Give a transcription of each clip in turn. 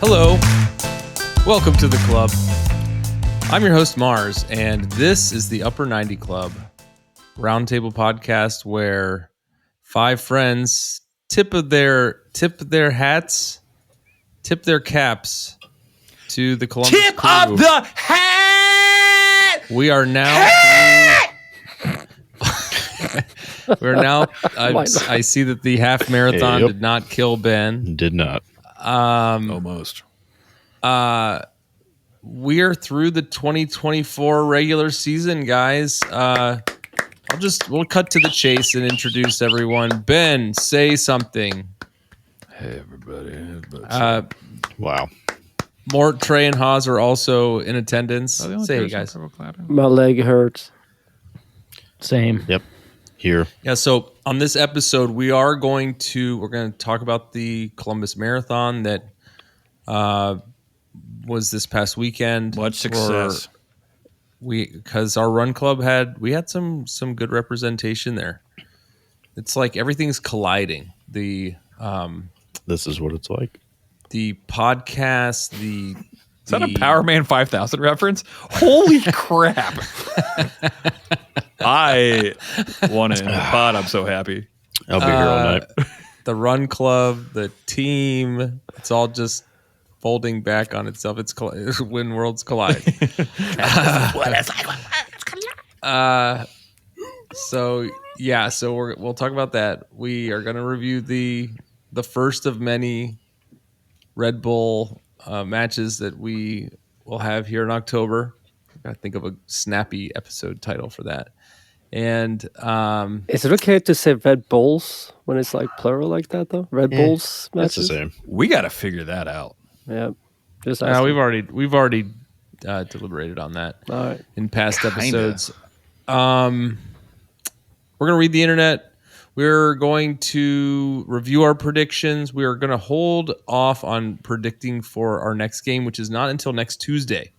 Hello, welcome to the club. I'm your host Mars, and this is the Upper 90 Club roundtable podcast where five friends tip their caps to the Columbus Tip crew. of the hat. We are now. We're now. I see that the half marathon did not kill Ben. Did not. Almost. We're through the 2024 regular season, guys. We'll cut to the chase and introduce everyone. Ben, say something. Hey, everybody. Wow. Mort, Trey, and Haas are also in attendance. Say hey, guys. My leg hurts. Same. Yep. Here. Yeah, so on this episode, we're going to talk about the Columbus Marathon that was this past weekend. Much success. Because our run club had some good representation there. It's like everything's colliding. This is what it's like. The podcast, Is that a Power Man 5000 reference? Holy crap. I won it in the pod. I'm so happy. I'll be here all night. The run club, the team, it's all just folding back on itself. It's when worlds collide. So we'll talk about that. We are going to review the first of many Red Bull matches that we will have here in October. I gotta think of a snappy episode title for that. And is it okay to say Red Bulls when it's like plural like that though? Red Bulls matches. That's the same. We got to figure that out. Yeah, just we've already deliberated on that in past episodes. We're gonna read the internet. We're going to review our predictions. We are going to hold off on predicting for our next game, which is not until next Tuesday.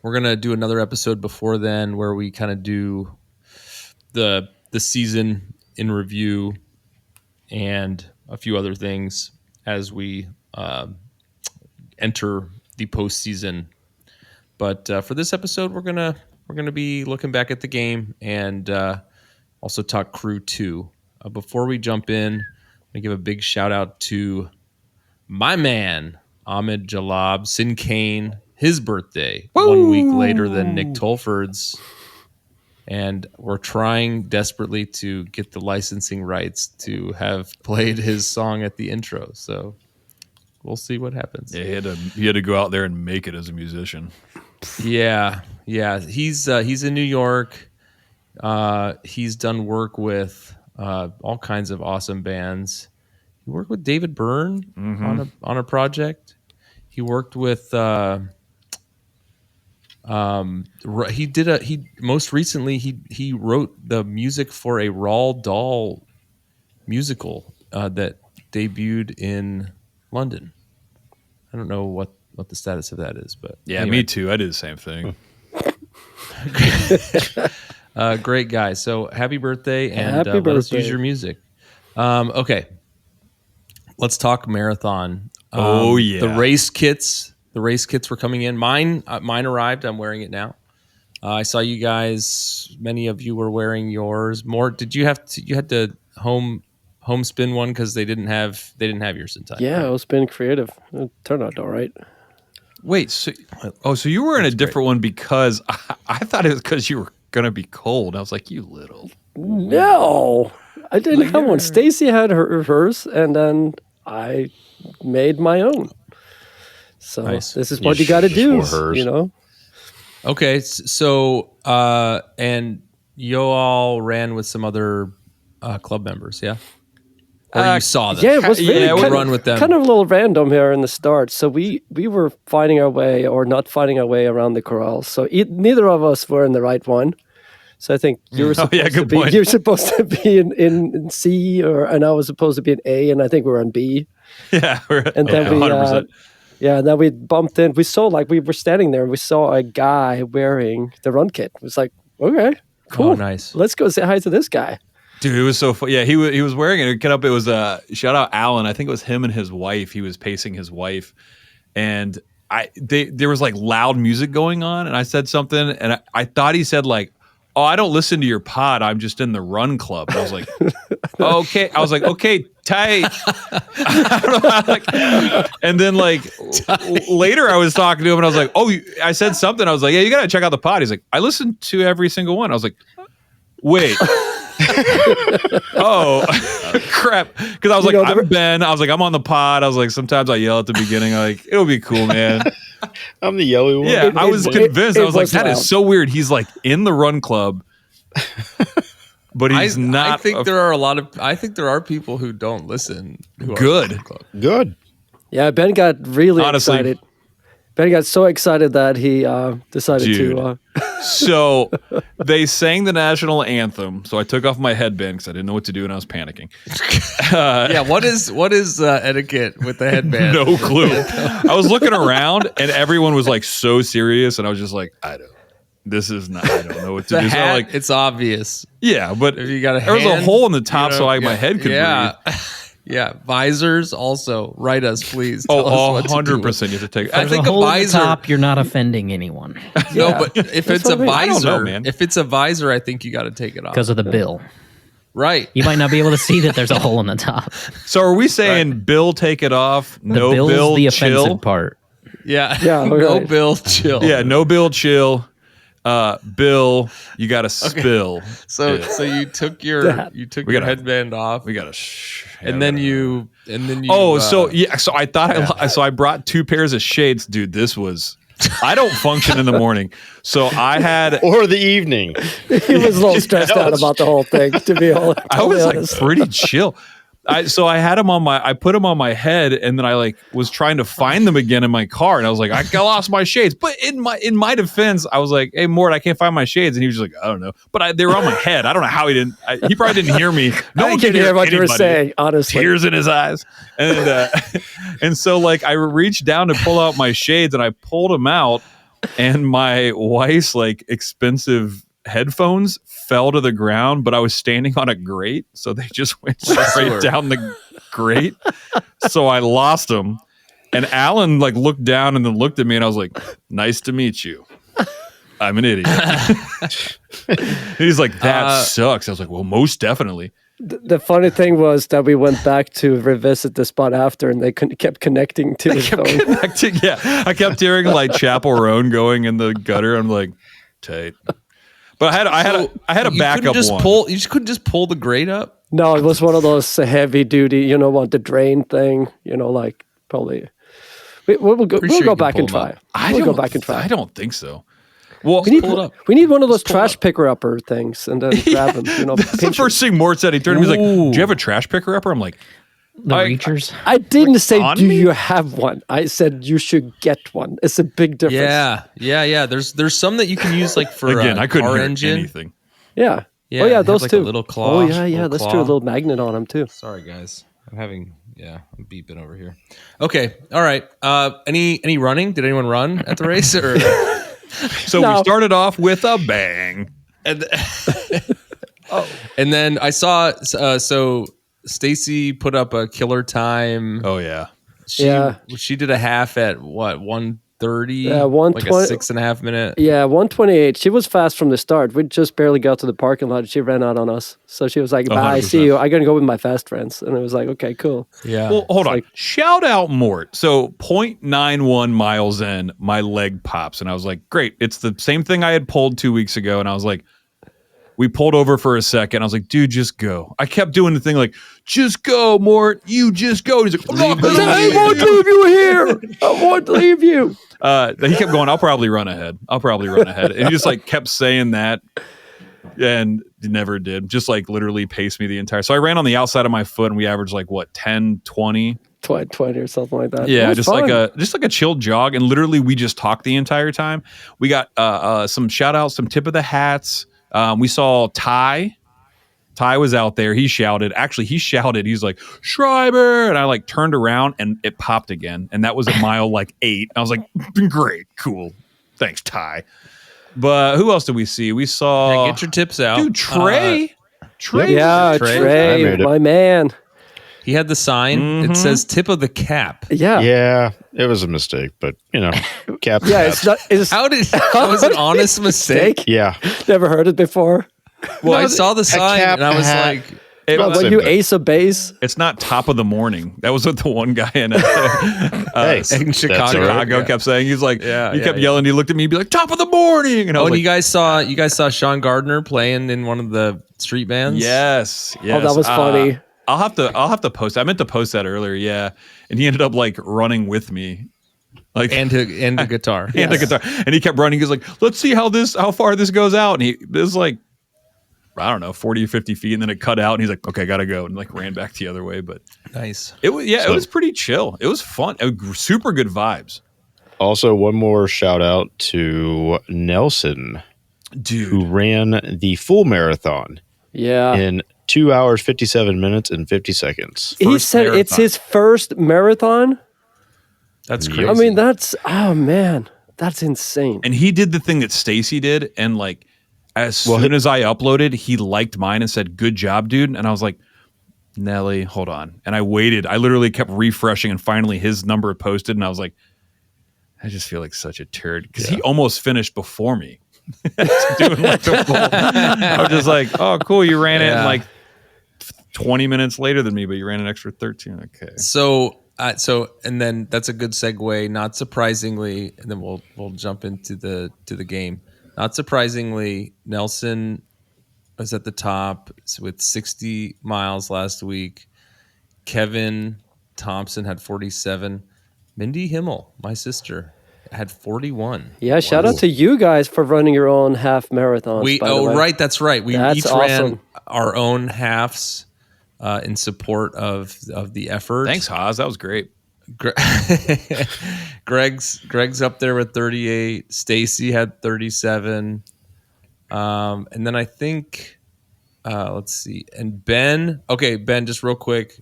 We're going to do another episode before then where we kind of do the season in review and a few other things as we enter the postseason. But for this episode, we're gonna be looking back at the game and also talk Crew 2. Before we jump in, I'm going to give a big shout out to my man, Ahmed Jalab, Sin Kane, his birthday, 1 week later than Nick Tolford's. And we're trying desperately to get the licensing rights to have played his song at the intro. So we'll see what happens. Yeah, he had to go out there and make it as a musician. Yeah. He's in New York. He's done work with all kinds of awesome bands. He worked with David Byrne on a project. He worked with most recently he wrote the music for a Roald Dahl musical that debuted in London. I don't know what the status of that is, but yeah, anyway. Me too. I did the same thing. Great guy. So happy birthday, and Happy let us birthday. use your music. Okay, let's talk marathon. Yeah, the race kits were coming in. Mine arrived. I'm wearing it now. I saw you guys. Many of you were wearing yours. More? Did you had to home spin one because they didn't have yours in time? Yeah, right? I was being creative. It turned out all right. Wait, so you were in a different one because I thought it was because you were going to be cold. I was like, you little. No, I didn't have one. Stacy had hers, and then I made my own. So Nice. This is what you got to do, hers. you know? Okay, so and you all ran with some other club members, yeah? Or you saw them? Yeah, it was really we kind, run with them. kind of a little random here in the start. So we were finding our way or not finding our way around the corrals. So neither of us were in the right one. So I think you were supposed to be you're supposed to be in C, and I was supposed to be in A, and I think we were in B. Yeah, and then 100%. then we bumped in. We saw we were standing there, and we saw a guy wearing the run kit. It was like, okay, cool, Oh, nice. Let's go say hi to this guy. Dude, it was so fun. Yeah, he was wearing it. It was shout out Alan. I think it was him and his wife. He was pacing his wife, and there was like loud music going on, and I said something, and I thought he said like, "Oh, I don't listen to your pod. I'm just in the Run Club." And I was like, "Okay." I was like, "Okay, tight." I don't know how, and then later I was talking to him, and I was like, "Oh," I said something. I was like, "Yeah, you gotta check out the pod." He's like, "I listen to every single one." I was like, "Wait." Oh crap, because I was like, I'm Ben. I was like, I'm on the pod. I was like, sometimes I yell at the beginning, like, it'll be cool, man. I'm the yellow one. Yeah, I was convinced. I was like, that loud. is so weird. He's like in the Run Club, but he's not. I think there are people who don't listen. Who Good. are Run Club. Good. Yeah, Ben got really Honestly. excited. Ben got so excited that he decided to. So they sang the national anthem. So I took off my headband because I didn't know what to do and I was panicking. Yeah, what is etiquette with the headband? No clue. I was looking around and everyone was like so serious, and I was just like, I don't know what to The do. So hat, it's obvious. yeah, but If you got a there was a hand, hole in the top, you know, so my head could breathe. Yeah, visors also. Write us, please. Oh, Tell us what to do 100%. You have to take. I There's think a a hole in the visor. top, you're not offending anyone No, Yeah. but if That's it's a what I mean. I don't visor, know, man. if it's a visor, I think you got to take it off. because of the bill. Right. You might not be able to see that there's a hole in the top. So are we saying Bill take it off? The No bill's Bill the chill. offensive part. Yeah. Yeah, No right. bill, chill. Yeah, no Bill chill. Bill, you got to spill. So you took your gotta- headband off, We got to. and then you. Oh, so I thought so I brought 2 pairs of shades, dude. This was. I don't function in the morning, so I had. Or the evening. He was a little stressed out about the whole thing. To be honest, I was like pretty chill. So I had them I put them on my head, and then I was trying to find them again in my car, and I was like, I lost my shades. But in my defense, I was like, hey, Mort, I can't find my shades, and he was just like, I don't know, but they were on my head. I don't know how he didn't. He probably didn't hear me. No one could could hear what you were anybody. saying. Honestly, Tears in his eyes, and and so I reached down to pull out my shades, and I pulled them out, and my wife's expensive headphones fell to the ground, but I was standing on a grate, so they just went straight down the grate. So I lost them, and Alan looked down and then looked at me, and I was like, "Nice to meet you. I'm an idiot." He's like, "That sucks." I was like, "Well, most definitely." the funny thing was that we went back to revisit the spot after, and they kept connecting to the phone. Connecting, yeah. I kept hearing Chapel Roan going in the gutter. I'm like, tight. But I had a backup one. You just couldn't just pull the grate up. No, it was one of those heavy duty, the drain thing. Probably. We'll go back and try. We'll go back and try. I don't think so. Well, We need one of those trash picker upper things, and then grab them. That's the first thing Mort said. He turned to me, he's like, "Do you have a trash picker upper?" I'm like, The reachers. I didn't say, on do me? you have one? I said you should get one. It's a big difference. Yeah. There's some that you can use for again, I couldn't car hear engine. anything. Yeah. Yeah, Oh they yeah, have, those a two. little claw. Oh yeah, that's claw. true. A little magnet on them too. Sorry guys, I'm beeping over here. Okay, all right. Any running? Did anyone run at the race? Or So No. we started off with a bang. and then I saw so Stacy put up a killer time. Oh yeah. She did a half at what 1:30. Yeah, like a 1:20. 6.5 minute. Yeah, 1:28. She was fast from the start. We just barely got to the parking lot. She ran out on us. So she was like, bye, 100%. see you. I'm going to go with my fast friends. And it was like, okay, cool. Yeah. Well, hold on. Shout out Mort. So 0.91 miles in, my leg pops. And I was like, great. It's the same thing I had pulled 2 weeks ago. And I was like, we pulled over for a second. I was like, dude, just go. I kept doing the thing just go, Mort. You just go. And he's like, I'm not gonna I won't leave you here. I won't leave you. He kept going, I'll probably run ahead. And he just kept saying that and never did. Just literally paced me the entire. So I ran on the outside of my foot, and we averaged 10, 20. 20 or something like that. Yeah, It was fun. just a chill jog, and literally we just talked the entire time. We got some shout outs, some tip of the hats. We saw Ty. Ty was out there. He shouted. Actually, he shouted. He's like, Schreiber. And I turned around and it popped again. And that was a mile 8. I was like, great, cool. Thanks, Ty. But who else did we see? We saw get your tips out. dude, Trey. Trey. Yeah, Trey. I Trey, made it. my man. He had the sign. Mhm. It says tip of the cap. Yeah. Yeah, it was a mistake, but cap. Yeah, it's not. It's How did that was an honest mistake? Yeah, Never heard it before. Well, I saw the sign cap, and I was hat. like, It Well, was- when you ace a base, It's not top of the morning. That was what the one guy in Hey, in that's Chicago. all right. Chicago Yeah. kept saying. He's like, Yeah, he yeah, kept yeah. yelling. He looked at me, he'd be like, top of the morning. And I oh, was and like, you guys saw Sean Gardner playing in one of the street bands? yes. oh, that was funny. I'll have to post. I meant to post that earlier. Yeah, and he ended up like running with me, like And the guitar. and the guitar, and he kept running. He's like, let's see how far this goes out, and it was like, I don't know, 40 or 50 feet, and then it cut out, and he's like, okay, gotta go, and like ran back the other way. But Nice. it was it So- was pretty chill. It was fun. Super good vibes, Also, one more shout out to Nelson, who dude. ran the full marathon Yeah. in 2 hours, 57 minutes, and 50 seconds. He first said it's marathon. his first marathon. That's Yeah. crazy. I mean, oh man, that's insane. And he did the thing that Stacy did, and like as soon as I uploaded, he liked mine and said, "Good job, dude." And I was like, "Nelly, hold on." And I waited. I literally kept refreshing, and finally his number posted, and I was like, "I just feel like such a turd," because he almost finished before me. Doing like the full. I was just like, "Oh, cool, you ran it in Yeah. like 20 minutes later than me, but you ran an extra 13." Okay. So and then that's a good segue. Not surprisingly, and then we'll jump into the game. Not surprisingly, Nelson was at the top with 60 miles last week. Kevin Thompson had 47. Mindy Himmel, my sister, had 41. Yeah, shout out to you guys for running your own half marathons. Right, that's right. We That's each ran awesome. our own halves in support of the effort. Thanks, Haas. That was great. Greg's up there with 38. Stacy had 37. And then I think let's see. And Ben, just real quick.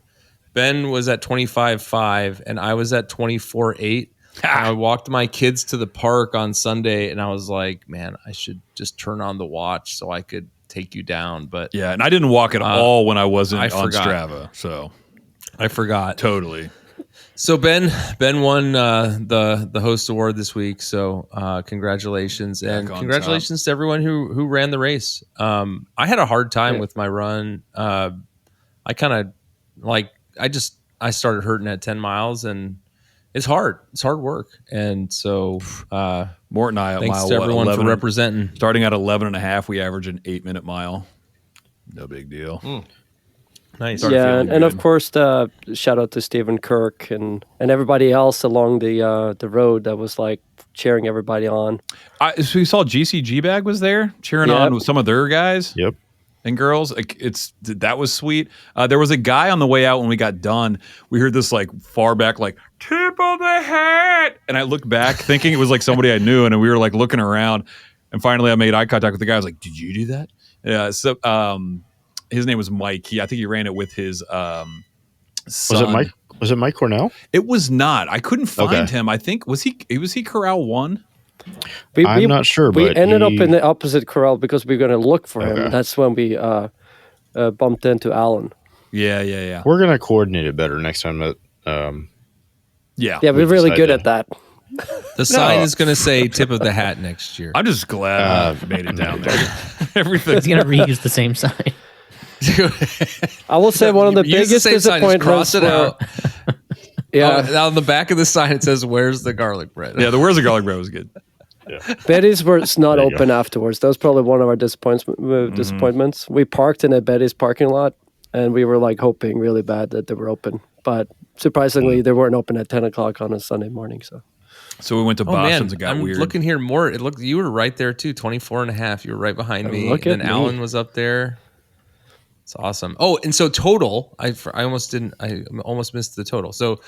Ben was at 25.5 and I was at 24.8. I walked my kids to the park on Sunday and I was like, man, I should just turn on the watch so I could take you down. But Yeah, and I didn't walk at all when I wasn't I on forgot. Strava. So I forgot. totally. So Ben won the host award this week. So congratulations and on congratulations to everyone who ran the race. I had a hard time with my run. I kind of I started hurting at 10 miles and it's hard. It's hard work. And so Mort and I at thanks mile to everyone 11, for representing. starting at 11 and a half, we average an 8-minute mile. No big deal. Nice. Started Yeah, feeling and of good. course, shout out to Stephen Kirk and everybody else along the road that was like cheering everybody on. So we saw GCG Bag was there cheering Yep. on with some of their guys Yep. and girls. Like, that was sweet. There was a guy on the way out when we got done. We heard this like far back, like tip of the hat, and I looked back thinking it was like somebody I knew, and we were like looking around, and finally I made eye contact with the guy. I was like, "Did you do that?" Yeah. So his name was Mike. I think he ran it with his son. Was it Mike? Was it Mike Cornell? It was not. I couldn't find Okay. him. I think was he Corral 1? I'm not sure, We but ended up he- in the opposite corral because we were going to look for him. Okay. That's when we bumped into Alan. Yeah. We're gonna coordinate it better next time. That Yeah. Yeah, we're really good decided. at that. The sign is going to say tip of the hat next year. I'm just glad I made it down there. Everything. He's gonna reuse the same sign. I will say one of the Use the biggest same sign, just disappointments. cross it out. Yeah, Oh, on the back of the sign it says, "Where's the garlic bread?" Yeah, the Where's the Garlic Bread was good. Betty's was not There you open afterwards. That was probably one of our disappointments. We parked in a Betty's parking lot, and we were like hoping really bad that they were open. But surprisingly, they weren't open at 10 o'clock on a Sunday morning. So we went to Oh man, Boston's and got I'm weird. looking here more. It looked you were right there too, 24 and a half. You were right behind me. Look And at then me. Alan was up there. It's awesome. Oh, and so total, I almost missed the total. So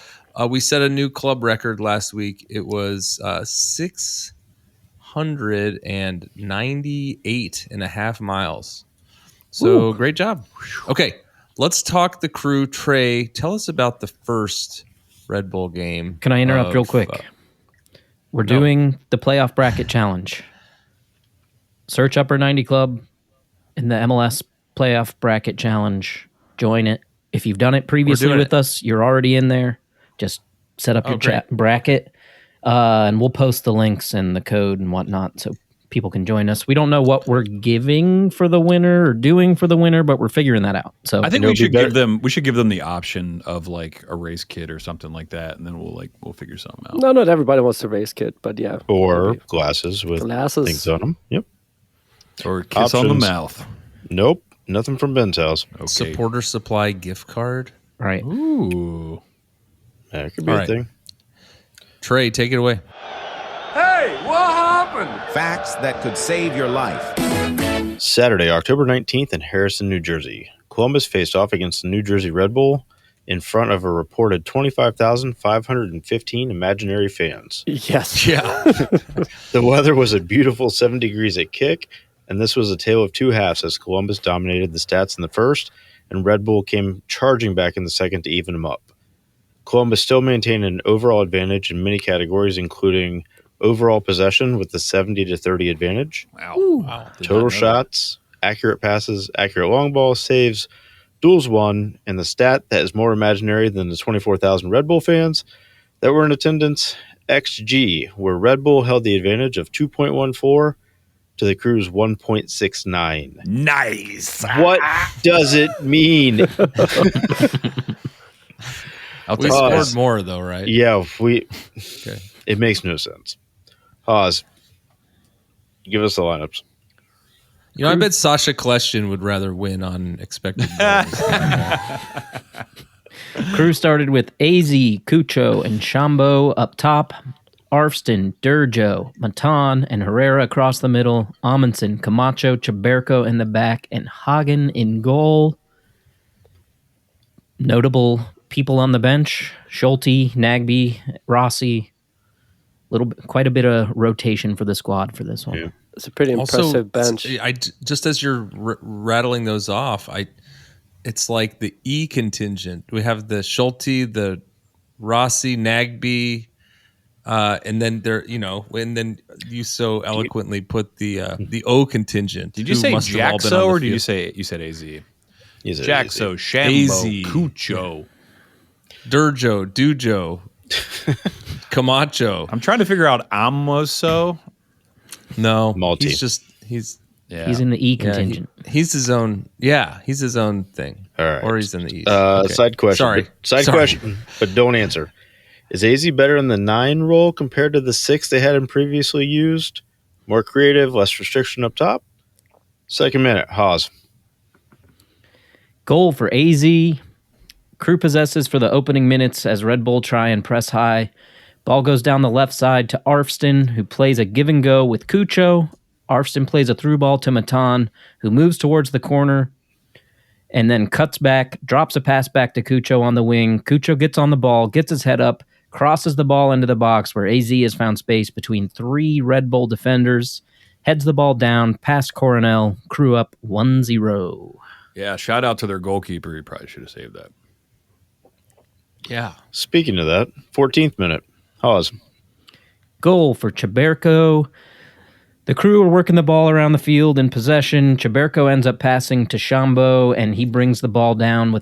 we set a new club record last week. It was 698 and a half miles. So great job. Okay, let's talk the crew. Trey, tell us about the first Red Bull game. Can I interrupt real of, quick? We're doing the playoff bracket challenge. Search Upper 90 Club in the MLS playoff bracket challenge. Join it. If you've done it previously with us, you're already in there. Just set up your chat bracket, and we'll post the links and the code and whatnot so people can join us. We don't know what we're giving for the winner or doing for the winner, but we're figuring that out. So I think we should give them the option of like a race kit or something like that, and then we'll figure something out. No, not everybody wants a race kit, but yeah. Or glasses with things on them. Yep. Or kiss on the mouth. Nope. Nothing from Ben's house. Okay. Supporter Supply gift card. Right. Ooh. That could be a thing. Trey, take it away. Hey, what happened? Facts that could save your life. Saturday, October 19th in Harrison, New Jersey. Columbus faced off against the New Jersey Red Bull in front of a reported 25,515 imaginary fans. Yes. Yeah. The weather was a beautiful 7 degrees at kick, and this was a tale of two halves as Columbus dominated the stats in the first, and Red Bull came charging back in the second to even them up. Columbus still maintained an overall advantage in many categories, including overall possession with the 70-30 advantage. Wow. Total shots, accurate passes, accurate long ball, saves, duels won, and the stat that is more imaginary than the 24,000 Red Bull fans that were in attendance, XG, where Red Bull held the advantage of 2.14 to the crew's 1.69. Nice. What does it mean? We scored more, though, right? Yeah, Okay. It makes no sense. Haas, give us the lineups. You know, I bet Sasha Kleshtin would rather win on expected goals. Crew started with AZ, Cucho, and Shambo up top. Arfston, Durjo, Matan, and Herrera across the middle. Amundsen, Camacho, Chaberco in the back, and Hagen in goal. Notable people on the bench: Schulte, Nagby, Rossi. Quite a bit of rotation for the squad for this one. Yeah. It's a pretty impressive bench. Just as you're rattling those off, it's like the E contingent. We have the Schulte, the Rossi, Nagby, and then and then you so eloquently put the O contingent. Did you say Jaxo or did you said AZ? Jaxo, Shambo, Cucho, Durjo, Dujo, Camacho. I'm trying to figure out Amoso. No, Malty. He's in the E contingent. He's his own. Yeah, he's his own thing. All right. Or he's in the East. Okay. Side question. Sorry. Question, but don't answer. Is AZ better in the 9 role compared to the 6 they had previously used? More creative, less restriction up top? Second minute, Haas. Goal for AZ. Crew possesses for the opening minutes as Red Bull try and press high. Ball goes down the left side to Arfston, who plays a give and go with Cucho. Arfston plays a through ball to Matan, who moves towards the corner and then cuts back, drops a pass back to Cucho on the wing. Cucho gets on the ball, gets his head up, crosses the ball into the box where AZ has found space between 3 Red Bull defenders, heads the ball down past Coronel, Crew up 1-0. Yeah, shout out to their goalkeeper. He probably should have saved that. Yeah. Speaking of that, 14th minute, Haas. Goal for Chaberco. The Crew are working the ball around the field in possession. Chaberco ends up passing to Shambo, and he brings the ball down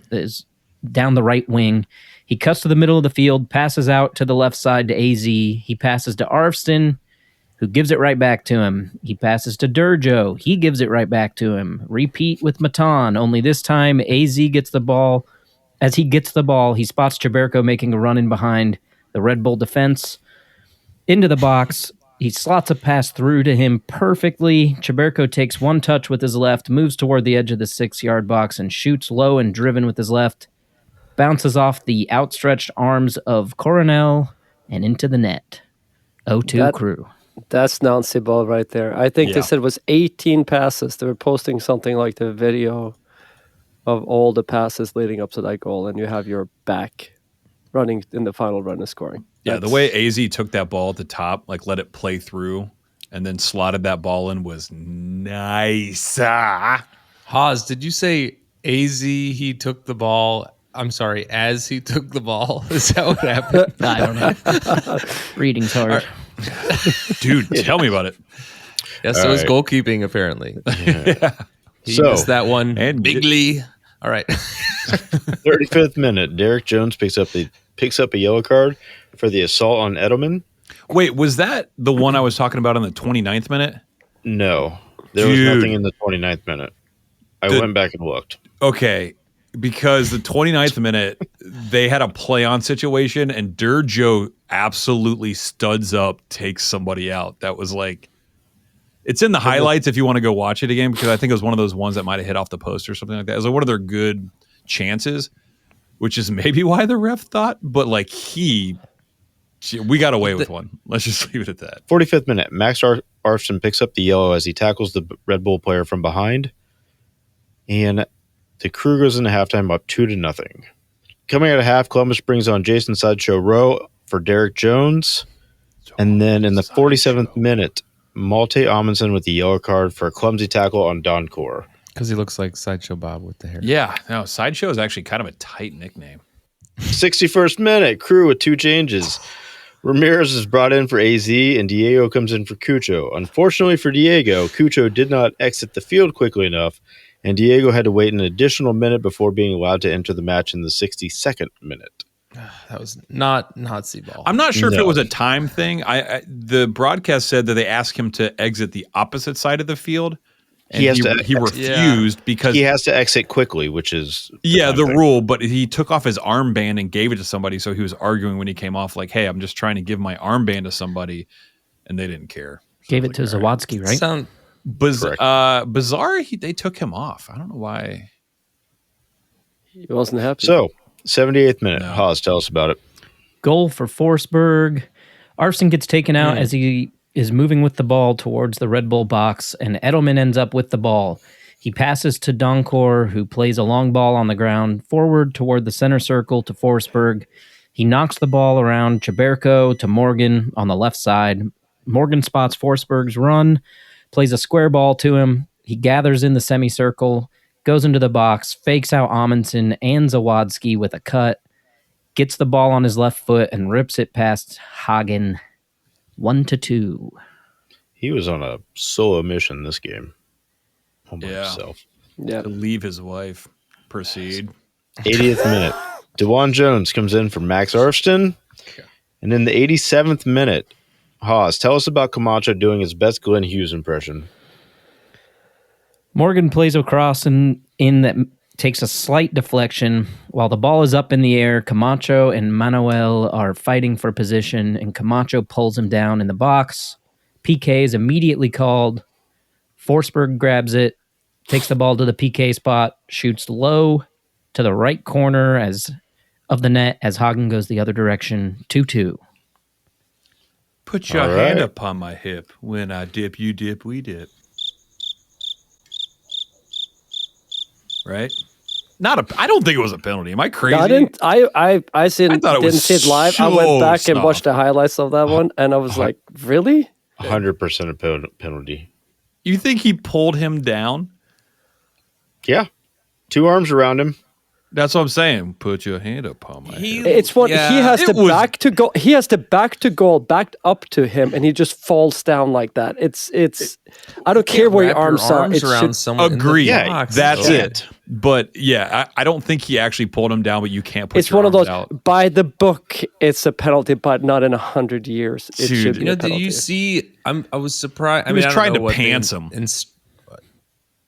down the right wing. He cuts to the middle of the field, passes out to the left side to AZ. He passes to Arfston, who gives it right back to him. He passes to Durjo. He gives it right back to him. Repeat with Matan, only this time AZ gets the ball. As he gets the ball, he spots Chaberco making a run in behind the Red Bull defense. Into the box, he slots a pass through to him perfectly. Chaberco takes one touch with his left, moves toward the edge of the 6-yard box, and shoots low and driven with his left. Bounces off the outstretched arms of Coronel and into the net. 0-2 Crew. That's Nancy ball right there. I think they said it was 18 passes. They were posting something like the video of all the passes leading up to that goal, and you have your back running in the final run and scoring. Yeah, the way AZ took that ball at the top, like let it play through, and then slotted that ball in was nice. Haas, did you say AZ he took the ball? I'm sorry, as he took the ball? Is that what happened? I don't know. Reading's hard. Dude, tell me about it. Yeah, so is goalkeeping, apparently. Yeah. He missed that one and bigly. All right. 35th minute, Derek Jones picks up a yellow card for the assault on Edelman. Wait, was that the one I was talking about in the 29th minute? No, there was nothing in the 29th minute. I went back and looked. Okay, because the 29th minute, they had a play-on situation, and Joe absolutely studs up, takes somebody out. That was like, it's in the highlights if you want to go watch it again, because I think it was one of those ones that might have hit off the post or something like that. It was like one of their good chances, which is maybe why the ref thought, but like we got away with one. Let's just leave it at that. 45th minute, Max Arfson picks up the yellow as he tackles the Red Bull player from behind. And the Crew goes into halftime up 2-0. Coming out of half, Columbus brings on Jason Sideshow Rowe for Derek Jones. And then in the 47th minute, Malte Amundsen with the yellow card for a clumsy tackle on Don Core. Because he looks like Sideshow Bob with the hair. Yeah, no, Sideshow is actually kind of a tight nickname. 61st minute, Crew with 2 changes. Ramirez is brought in for AZ, and Diego comes in for Cucho. Unfortunately for Diego, Cucho did not exit the field quickly enough, and Diego had to wait an additional minute before being allowed to enter the match in the 62nd minute. That was not C-ball. I'm not sure if it was a time thing. The broadcast said that they asked him to exit the opposite side of the field, and he refused because he has to exit quickly, which is the rule. But he took off his armband and gave it to somebody, so he was arguing when he came off, like, "Hey, I'm just trying to give my armband to somebody," and they didn't care. Gave it to Zawadzki, right? Bizarre. They took him off. I don't know why. He wasn't happy. So, 78th minute. Haas, tell us about it. Goal for Forsberg. Arfson gets taken out as he is moving with the ball towards the Red Bull box, and Edelman ends up with the ball. He passes to Donkor, who plays a long ball on the ground, forward toward the center circle to Forsberg. He knocks the ball around Chaberko to Morgan on the left side. Morgan spots Forsberg's run, plays a square ball to him. He gathers in the semicircle, goes into the box, fakes out Amundsen and Zawadzki with a cut, gets the ball on his left foot, and rips it past Hagen. 1-2. He was on a solo mission this game. All by himself. Yeah. To leave his wife. Proceed. 80th minute. DeJuan Jones comes in for Max Arfston. And in the 87th minute, Haas, tell us about Camacho doing his best Glenn Hughes impression. Morgan plays across in that takes a slight deflection. While the ball is up in the air, Camacho and Manuel are fighting for position, and Camacho pulls him down in the box. PK is immediately called. Forsberg grabs it, takes the ball to the PK spot, shoots low to the right corner of the net as Hagen goes the other direction. 2-2. Put your hand upon my hip. When I dip, you dip, we dip. Right? I don't think it was a penalty. Am I crazy? I didn't see it live. I went back and watched the highlights of that one, and I was like, really? 100% a penalty. You think he pulled him down? Yeah. 2 arms around him. That's what I'm saying. Put your hand upon my hip. It's what he has back to go. He has the back to goal backed up to him, and he just falls down like that. It's. I don't care where your arms are. It around someone. Agree. In the box, that's it. But yeah, I don't think he actually pulled him down. But you can't put. It's one of those out. By the book. It's a penalty, but not in 100 years. It should be a penalty. Did you see? I was surprised. He was trying to pants him.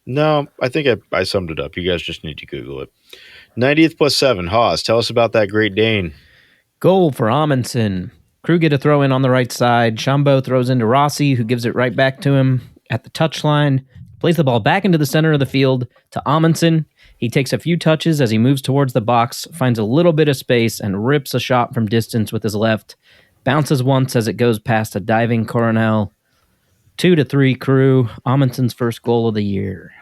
No, I think I summed it up. You guys just need to Google it. 90th plus 7. Haas, tell us about that Great Dane. Goal for Amundsen. Crew get a throw in on the right side. Shambo throws into Rossi, who gives it right back to him at the touchline. Plays the ball back into the center of the field to Amundsen. He takes a few touches as he moves towards the box, finds a little bit of space, and rips a shot from distance with his left. Bounces once as it goes past a diving Coronel. 2-3 Crew. Amundsen's first goal of the year.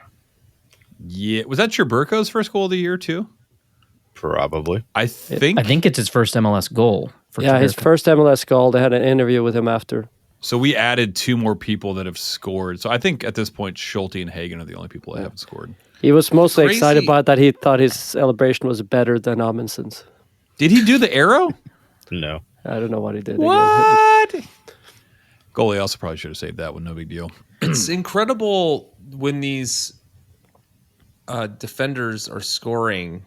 Yeah. Was that Chaberko's first goal of the year, too? Probably. I think it's his first MLS goal. His first MLS goal. They had an interview with him after. So we added 2 more people that have scored. So I think at this point, Schulte and Hagen are the only people that haven't scored. He was mostly excited about that. He thought his celebration was better than Amundsen's. Did he do the arrow? No. I don't know what he did. What? Goalie also probably should have saved that one. No big deal. It's incredible when these defenders are scoring,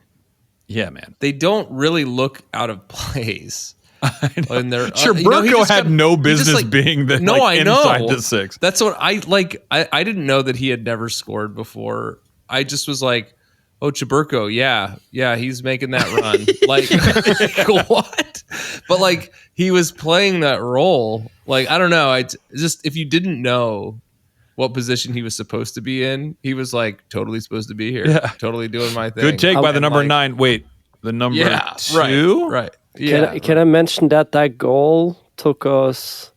man, they don't really look out of place. And they're Chaburko had no business being the inside the 6. That's what I like. I didn't know that he had never scored before. I just was like, oh, Chaburko, yeah, he's making that run. Like what? But like he was playing that role. Like I don't know. I just if you didn't know what position he was supposed to be in, he was like totally supposed to be here. Yeah. Totally doing my thing. Good take by the number 9. Wait, the number 2? Right. Yeah. Can I mention that goal took us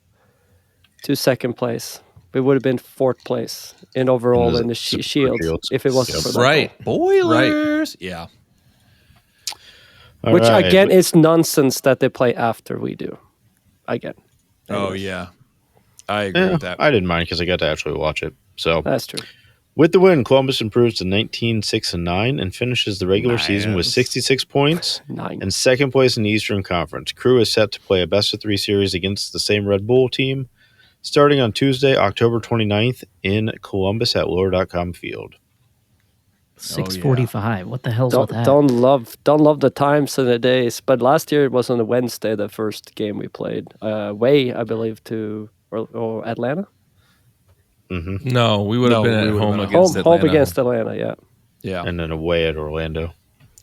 to second place? We would have been 4th place in overall in the Shield if it wasn't for that goal. Boilers. Right. Yeah. Which again is nonsense that they play after we do. Again. Oh yeah. I agree with that. I didn't mind because I got to actually watch it. So that's true. With the win, Columbus improves to 19-6-9 and finishes the regular season with 66 points and second place in the Eastern Conference. Crew is set to play a best-of-3 series against the same Red Bull team starting on Tuesday, October 29th in Columbus at Lower.com Field. 6:45. What the hell's with that? Don't love the times and the days. But last year it was on a Wednesday, the first game we played. Away, I believe, to or Atlanta. Mm-hmm. No, we would have been at home against Atlanta. Home against Atlanta, yeah. And then away at Orlando.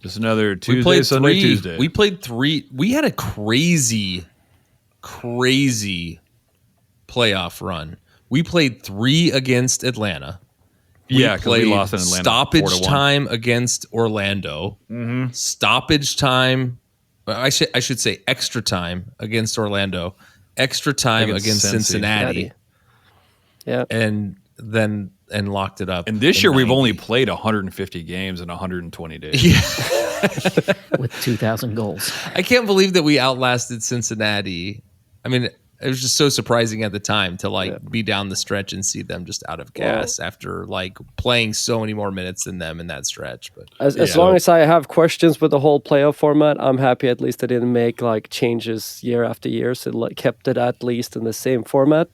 Just another Tuesday, Sunday, Tuesday. We played 3. We had a crazy playoff run. We played 3 against Atlanta. We played we lost in Atlanta. Stoppage time against Orlando. Mm-hmm. Stoppage time. I should say extra time against Orlando. Extra time against Cincinnati. Yeah. And locked it up. And this year we've only played 150 games in 120 days. Yeah. With 2,000 goals. I can't believe that we outlasted Cincinnati. I mean, it was just so surprising at the time to be down the stretch and see them just out of gas after playing so many more minutes than them in that stretch. But as long as I have questions with the whole playoff format, I'm happy at least they didn't make changes year after year. So it kept it at least in the same format.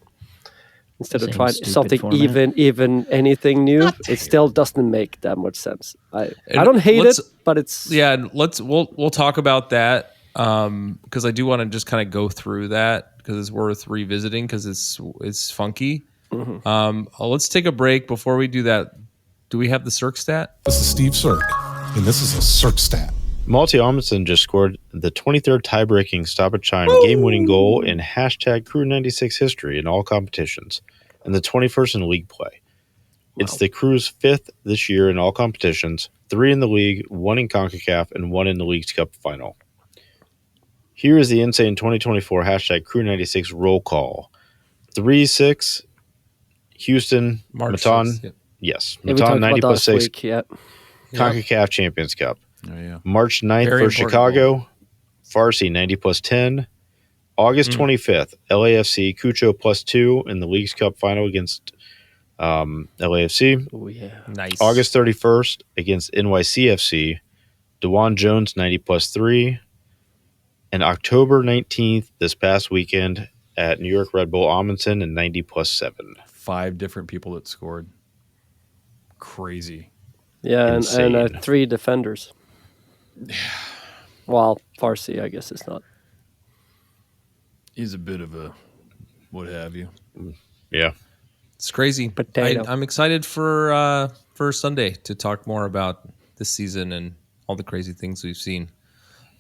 Instead of trying something format. even anything new, it still doesn't make that much sense. I don't hate it, but it's we'll talk about that because I do want to just kind of go through that because it's worth revisiting because it's funky. Mm-hmm. Let's take a break before we do that. Do we have the Cirque stat? This is Steve Cirque, and this is a Cirque stat. Malte Amundsen just scored the 23rd tie-breaking stoppage time game-winning goal in #Crew96 history in all competitions, and the 21st in league play. Wow. It's the Crew's 5th this year in all competitions, 3 in the league, 1 in CONCACAF, and 1 in the League's Cup final. Here is the insane 2024 #Crew96 roll call. 3-6, Houston, Matan. Yep. Yes, Matan 90+6, CONCACAF Champions Cup. Oh, yeah. March 9th for Chicago, goal. Farsi 90+10. August 25th, LAFC Cucho +2 in the League's Cup final against LAFC. Oh, yeah. Nice. August 31st against NYCFC, DeJuan Jones 90+3. And October 19th, this past weekend at New York Red Bull, Amundsen and 90+7. 5 different people that scored. Crazy. Yeah, and 3 defenders. Well, Farsi, I guess it's not. He's a bit of a what have you. Yeah. It's crazy. I'm excited for Sunday to talk more about this season and all the crazy things we've seen.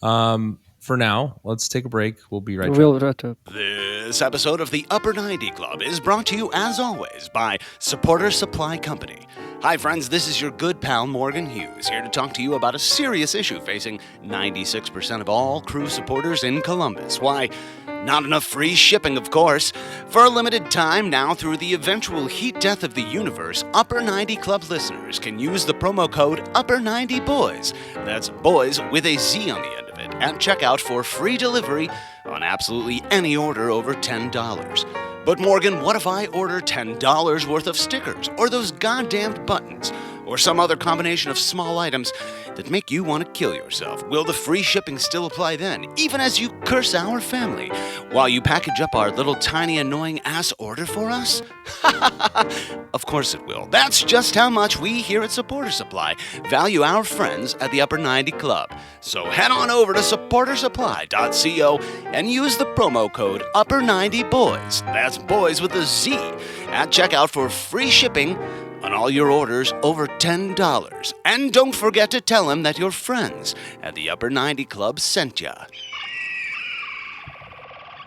For now, let's take a break. We'll be right back. This episode of the Upper 90 Club is brought to you, as always, by Supporter Supply Company. Hi, friends. This is your good pal, Morgan Hughes, here to talk to you about a serious issue facing 96% of all Crew supporters in Columbus. Why, not enough free shipping, of course. For a limited time now, through the eventual heat death of the universe, Upper 90 Club listeners can use the promo code Upper90Boys. That's boys with a Z on the end of it at checkout for free delivery on absolutely any order over $10. But Morgan, what if I order $10 worth of stickers or those goddamned buttons? or some other combination of small items that make you want to kill yourself, will the free shipping still apply then, even as you curse our family, while you package up our little tiny annoying ass order for us? Of course it will. That's just how much we here at Supporter Supply value our friends at the Upper 90 Club. So head on over to supportersupply.co and use the promo code Upper90Boys, that's boys with a Z, at checkout for free shipping on all your orders over $10. And don't forget to tell them that your friends at the Upper 90 Club sent ya.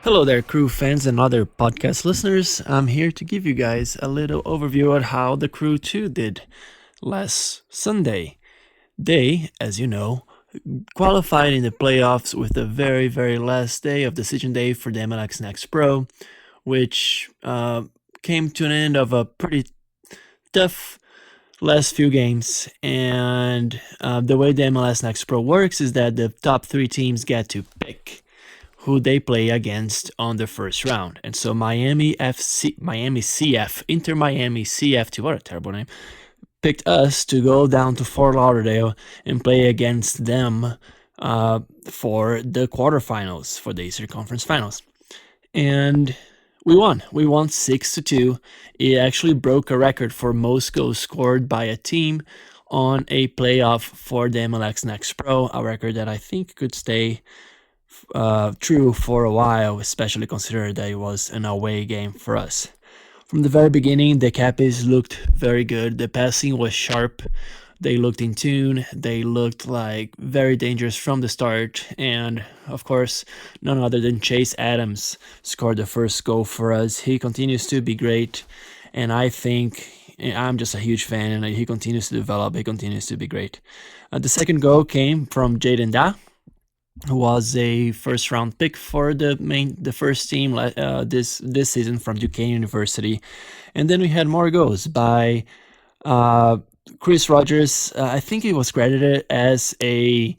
Hello there, crew fans and other podcast listeners. I'm here to give you guys a little overview of how the Crew 2 did last Sunday. They, as you know, qualified in the playoffs with the very, very last day of decision day for the MLX Next Pro, which came to an end of a pretty tough last few games. And the way the MLS Next Pro works is that the top 3 teams get to pick who they play against on the first round. And so Miami CF, Inter Miami CF2, what a terrible name, picked us to go down to Fort Lauderdale and play against them for the quarterfinals, for the Eastern Conference Finals. And we won. We won 6-2. It actually broke a record for most goals scored by a team on a playoff for the MLX Next Pro, a record that I think could stay true for a while, especially considering that it was an away game for us. From the very beginning, the Cappies looked very good. The passing was sharp. They looked in tune. They looked like very dangerous from the start. And of course, none other than Chase Adams scored the first goal for us. He continues to be great. And I think I'm just a huge fan, and he continues to develop. He continues to be great. The second goal came from Jaden Da, who was a first round pick for the first team this season from Duquesne University. And then we had more goals by Chris Rogers. I think he was credited as a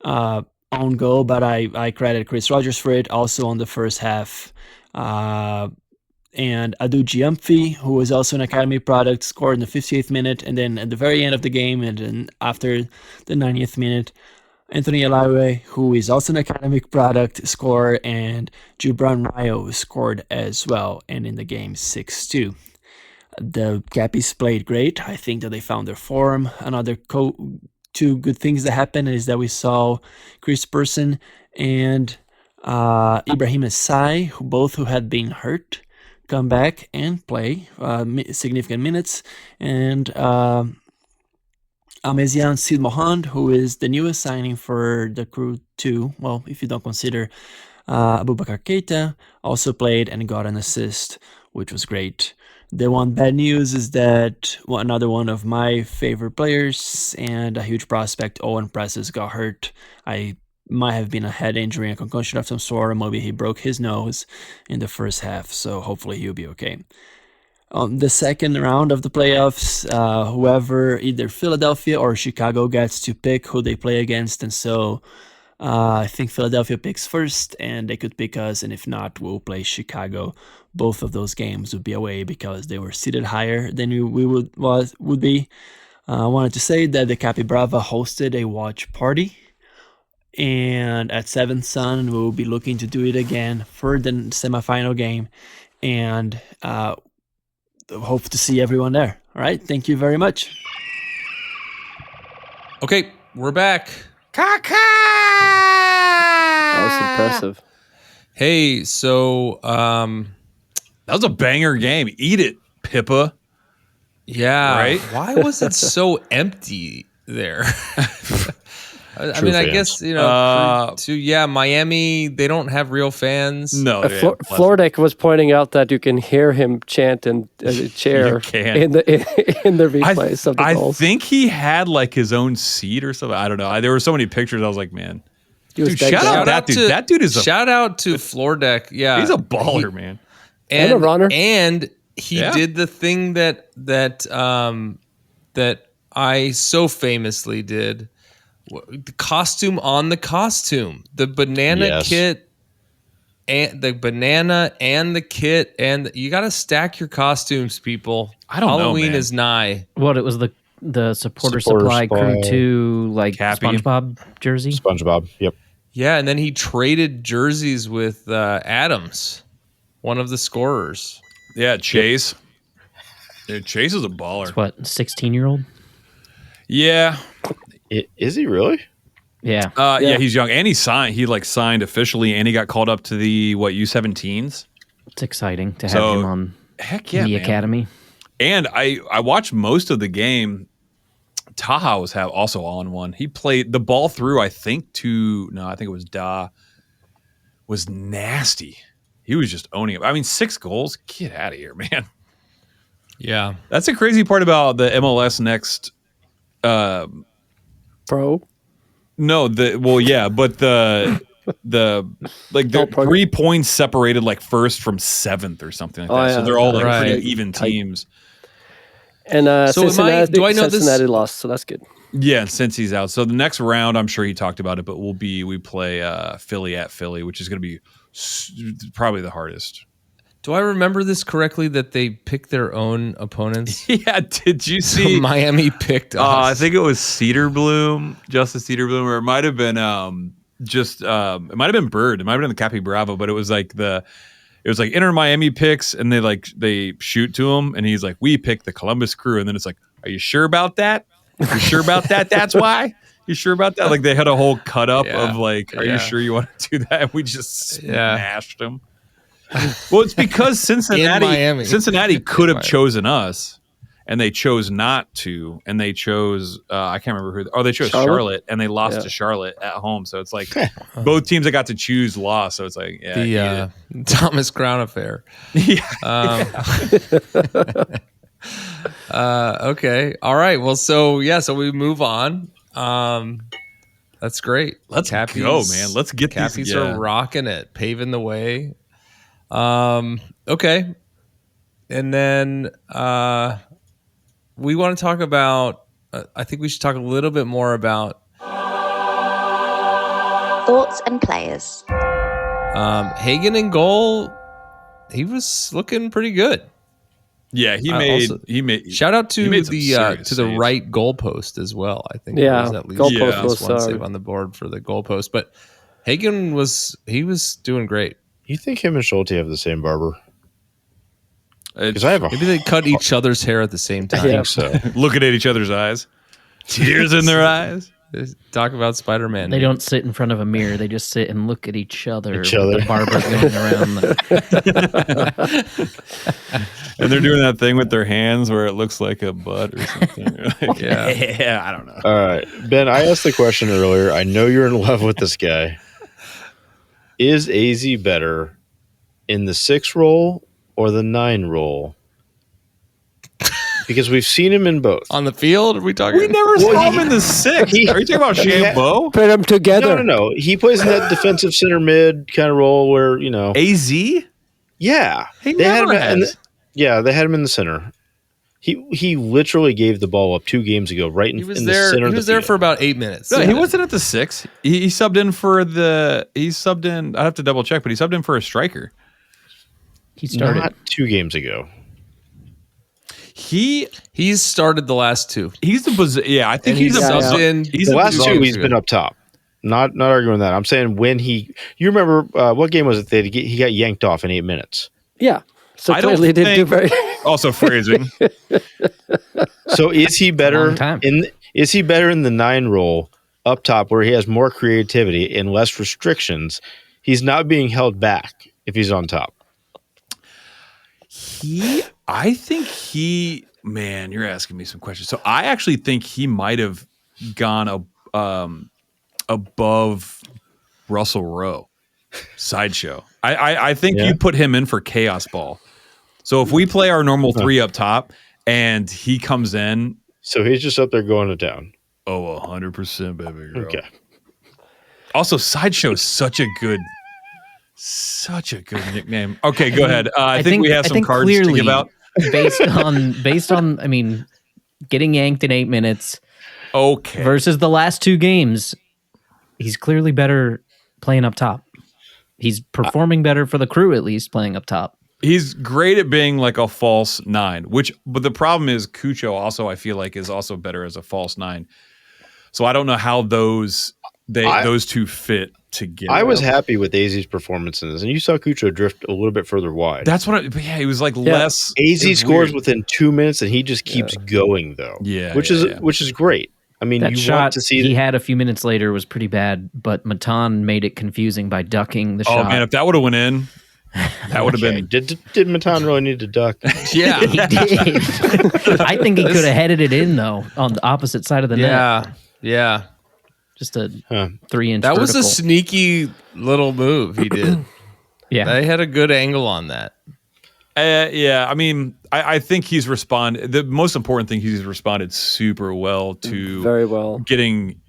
own goal, but I credit Chris Rogers for it also on the first half. And Adu Giumphi, who was also an academy product, scored in the 58th minute, and then at the very end of the game, and then after the 90th minute, Anthony Alawe, who is also an academic product, scored, and Gibran Rayo scored as well, and in the game 6-2. The Cappies played great. I think that they found their form. Another two good things that happened is that we saw Chris Person and Ibrahim Essai, who had been hurt, come back and play significant minutes, and Amezian Sid Mohand, who is the newest signing for the Crew 2, well, if you don't consider Abubakar Keita, also played and got an assist, which was great. The one bad news is that another one of my favorite players and a huge prospect, Owen Presses, got hurt. I might have been a head injury, a concussion of some sort, or maybe he broke his nose in the first half, so hopefully he'll be okay. On the second round of the playoffs, whoever, either Philadelphia or Chicago, gets to pick who they play against, and so I think Philadelphia picks first, and they could pick us, and if not, we'll play Chicago. Both of those games would be away because they were seated higher than we would be. I wanted to say that the Capi Brava hosted a watch party, and at 7th Sun, we'll be looking to do it again for the semifinal game, and hope to see everyone there. All right, thank you very much. Okay, we're back. That was impressive. Hey, so that was a banger game. Eat it, Pippa. Yeah. Right? Why was it so empty there? I mean, I guess, Miami, they don't have real fans. No. Flordeck was pointing out that you can hear him chant in a chair in the replays of the goals. I think he had like his own seat or something. I don't know. There were so many pictures. I was like, man. Dude, shout out that dude. That dude is shout out to Flordeck. Yeah. He's a baller, man. And a runner. And he did the thing that I so famously did. The costume on the costume, the banana kit, and the banana and the kit, and you got to stack your costumes, people. I don't know. Halloween is nigh. What, it was the the supporter supply Crew 2 like Cappy. SpongeBob jersey. SpongeBob. Yep. Yeah, and then he traded jerseys with Adams, one of the scorers. Yeah, Chase. Dude, Chase is a baller. It's what, 16-year-old? Yeah. Is he really? Yeah. Yeah, he's young. And he signed officially, and he got called up to the U17s. It's exciting to have him on the academy. And I watched most of the game. Taha was also on one. He played the ball through, I think it was Da. Was nasty. He was just owning it. I mean, 6 goals? Get out of here, man. Yeah. That's the crazy part about the MLS Next Pro? No, but the they're 3 points separated like first from 7th or something like that. Yeah. So they're all like pretty even teams. And So Cincinnati lost, so that's good. Yeah, since he's out. So the next round, I'm sure he talked about it, but we play Philly at Philly, which is going to be probably the hardest. Do I remember this correctly that they picked their own opponents? Yeah, did you see? Miami picked us. I think it was Justice Cedarblum, or it might have been it might have been Bird. It might have been the Capi Bravo, but it was like Inter Miami picks, and they shoot to him, and he's like, we picked the Columbus Crew, and then it's like, are you sure about that? You sure about that? That's why? You sure about that? Like they had a whole cut up of like, are you sure you want to do that? And we just smashed them. Well, it's because Cincinnati could have chosen us, and they chose not to, and they chose I can't remember who. They chose Charlotte, and they lost to Charlotte at home. So it's like both teams that got to choose lost. So it's like the Thomas Crown affair. Okay, all right. Well, so we move on. That's great. Let's go, man. Let's get Cappies are rocking it, paving the way. Okay. And then we want to talk about I think we should talk a little bit more about thoughts and players. Hagen in goal. He was looking pretty good. Yeah, he made shout out to the saves. right goalpost as well. I think yeah, was at least one save on the board for the goalpost. But Hagen was doing great. You think him and Schulte have the same barber? Because I have maybe they cut each other's hair at the same time. I think so. Looking at each other's eyes, tears in their eyes. Talk about Spider-Man. They don't sit in front of a mirror. They just sit and look at each other. With the barber going around. And they're doing that thing with their hands where it looks like a butt or something. Yeah, I don't know. All right, Ben, I asked the question earlier. I know you're in love with this guy. Is AZ better in the 6 role or the 9 role? Because we've seen him in both. On the field, are we talking? We never saw him in the 6. Are you talking about Shambo? Put them together. No. He plays in that defensive center mid kind of role where, AZ? Yeah. He never has. They had him in the center. He literally gave the ball up 2 games ago, right in the center. He was there for about 8 minutes. No, he wasn't at the 6. He subbed in for I have to double check, but he subbed in for a striker. He started not 2 games ago. He's started the last 2. He's the I think he's subbed in. The last 2 he's been up top. Not arguing that. I'm saying when you remember what game was it? He got yanked off in 8 minutes. Yeah. So clearly didn't do very. Also phrasing. So is he better in the 9 role up top where he has more creativity and less restrictions? He's not being held back if he's on top. Man, you're asking me some questions. So I actually think he might have gone above Russell Rowe. Sideshow. I think you put him in for chaos ball. So if we play our normal 3 up top and he comes in. So he's just up there going to town. Oh, 100%, baby girl. Okay. Also, Sideshow is such a good nickname. Okay, go ahead. I think we have some cards to give out. based on, I mean, getting yanked in 8 minutes. Okay. Versus the last 2 games, he's clearly better playing up top. He's performing better for the Crew, at least, playing up top. He's great at being like a false 9, but the problem is Cucho also, I feel like, is also better as a false 9. So I don't know how those two fit together. I was happy with AZ's performance in this, and you saw Cucho drift a little bit further wide. That's what he was like less. AZ scores within 2 minutes, and he just keeps going though. Yeah, which is great. I mean, that you shot want to see he had a few minutes later was pretty bad, but Matan made it confusing by ducking the shot. Oh man, if that would have went in, that would have been. Did Matan really need to duck? Yeah, he did. I think he could have headed it in though on the opposite side of the net. Yeah. Just a 3-inch. That was a sneaky little move he did. Yeah, they had a good angle on that. Yeah, I mean, I think he's responded. The most important thing, he's responded super well to very well getting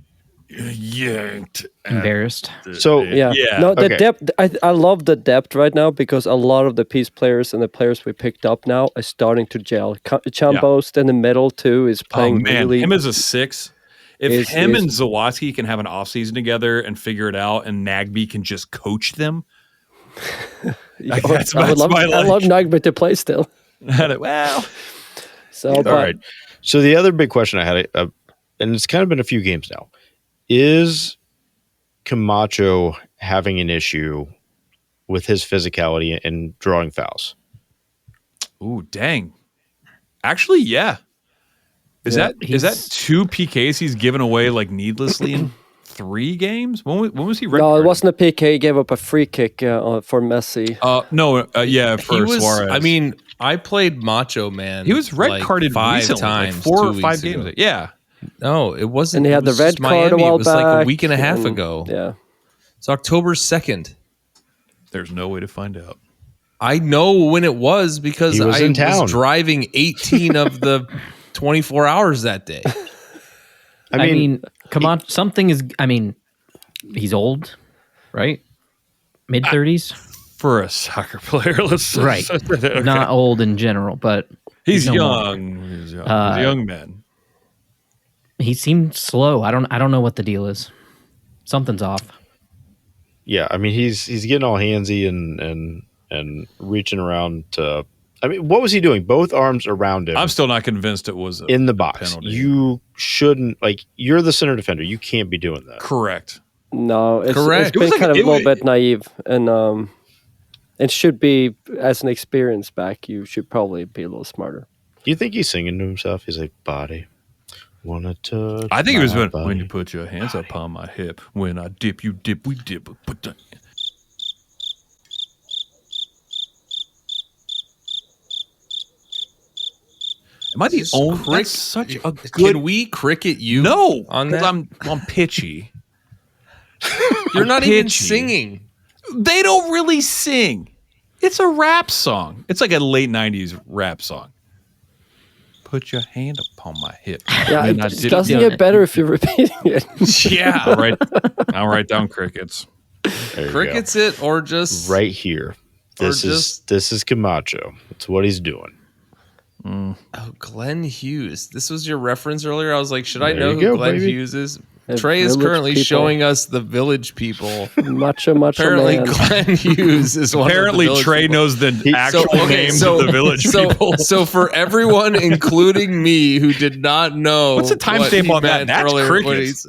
yanked, embarrassed. So no, the depth. I love the depth right now because a lot of the piece players and the players we picked up now are starting to gel. Chambost in the middle too is playing really. Him as a 6. If him and Zawadzki can have an offseason together and figure it out, and Nagby can just coach them. I love Nagby to play still. Well, all right. So the other big question I had, and it's kind of been a few games now, is Camacho having an issue with his physicality and drawing fouls? Ooh, dang! Actually, yeah. Is that 2 PKs he's given away like needlessly in 3 games? When was he? No, it wasn't a PK. He gave up a free kick for Messi. For Suarez. I mean, I played Macho Man. He was red carded 5 recently, times, like 4 or 5 weeks games. Ago. Yeah. No, it wasn't. And he had the red card a while back. It was like a week and a half and, ago. Yeah. It's October 2nd. There's no way to find out. I know when it was because I was driving 18 of the 24 hours that day. I mean, come on, something is. I mean, he's old, right? Mid-30s for a soccer player. Let's right, okay. Not old in general, but he's young. He's young. He's a young man. He seemed slow. I don't know what the deal is. Something's off. Yeah, I mean, he's getting all handsy and reaching around to. I mean, what was he doing? Both arms around him. I'm still not convinced it was in the box. Penalty. You shouldn't you're the center defender. You can't be doing that. Correct. No, it's been kind of a little bit naive, and it should be as an experienced back. You should probably be a little smarter. Do you think he's singing to himself? He's like, "Body, wanna touch." I think it was body. When you put your hands upon my hip. When I dip, you dip. We dip. Put the. Am I the only? That's such a good. Can we cricket you? No, on that. I'm pitchy. You're not even singing. They don't really sing. It's a rap song. It's like a late '90s rap song. Put your hand upon my hip. Yeah, it doesn't get better if you're repeating it. Yeah, I'll write down crickets. Crickets it or just right here. This is Camacho. That's what he's doing. Oh, Glenn Hughes. This was your reference earlier. I was like, should I know who Glenn Hughes is? Trey is currently showing us the Village People. Macho Apparently, man. Glenn Hughes is one. Apparently, of the Trey people. knows the actual names of the Village People. So for everyone, including me, who did not know, what's the timestamp on that? That's crickets.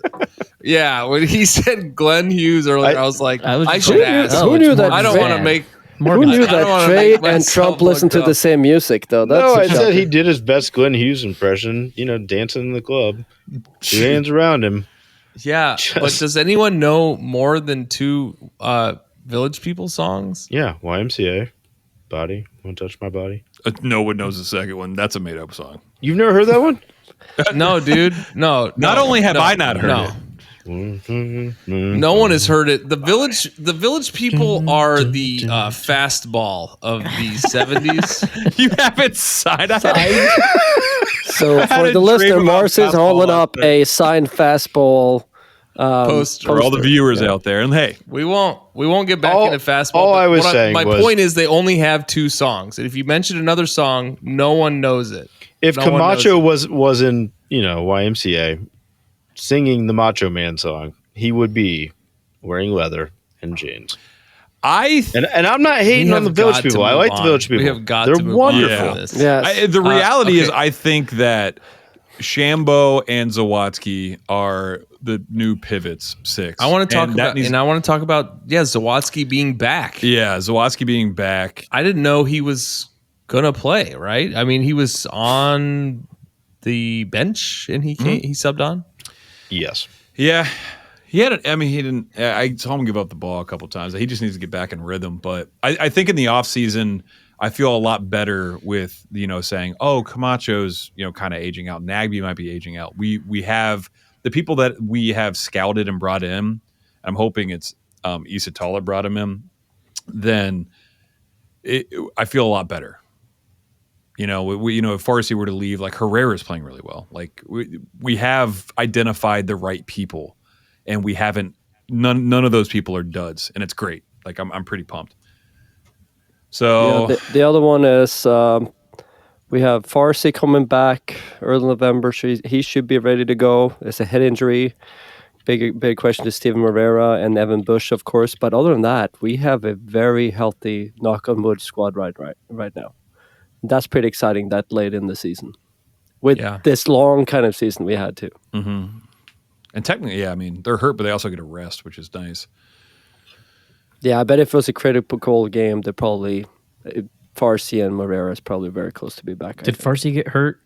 When he said Glenn Hughes earlier, I was like, I should ask. Who knew that? I don't want to make. Who knew that Trey and Trump listened to the same music, though? No, I said he did his best Glenn Hughes impression, dancing in the club. 2 hands around him. Yeah, but does anyone know more than 2 Village People songs? Yeah, YMCA. Body, wanna touch my body? No one knows the second one. That's a made-up song. You've never heard that one? No, dude. No. Not only have I not heard it. No one has heard it. The Village People are the fastball of the 70s. You have it side. So for the listener, Mars is holding up a signed fastball poster for all the viewers out there. And hey, we won't get back into fastball. All I was saying my point is they only have 2 songs. And if you mention another song, no one knows it. If Camacho was in YMCA singing the Macho Man song, he would be wearing leather and jeans. And I'm not hating on the Village people. I like the Village people. We have got They're to move wonderful. on this. Yes. The reality is, I think that Shambo and Zawadzki are the new pivots 6. I want to talk about, Zawadzki being back. Yeah, Zawadzki being back. I didn't know he was gonna play. Right? I mean, he was on the bench and he subbed on. Yes. Yeah. He didn't. I saw him give up the ball a couple times. He just needs to get back in rhythm. But I think in the offseason, I feel a lot better with, saying, oh, Camacho's, kind of aging out. Nagby might be aging out. We have the people that we have scouted and brought in. I'm hoping it's Issa Talla brought him in. Then I feel a lot better. If Farsi were to leave, like Herrera's playing really well. Like we have identified the right people. And we haven't. None of those people are duds, and it's great. Like I'm pretty pumped. So the other one is we have Farsi coming back early November. He should be ready to go. It's a head injury. Big question to Steven Moreira and Evan Bush, of course. But other than that, we have a very healthy, knock on wood, squad right now. That's pretty exciting. That late in the season, with this long kind of season we had too. Mm-hmm. And technically, they're hurt, but they also get a rest, which is nice. Yeah, I bet if it was a critical game, they're probably Farsi and Moreira is probably very close to be back. Did Farsi get hurt?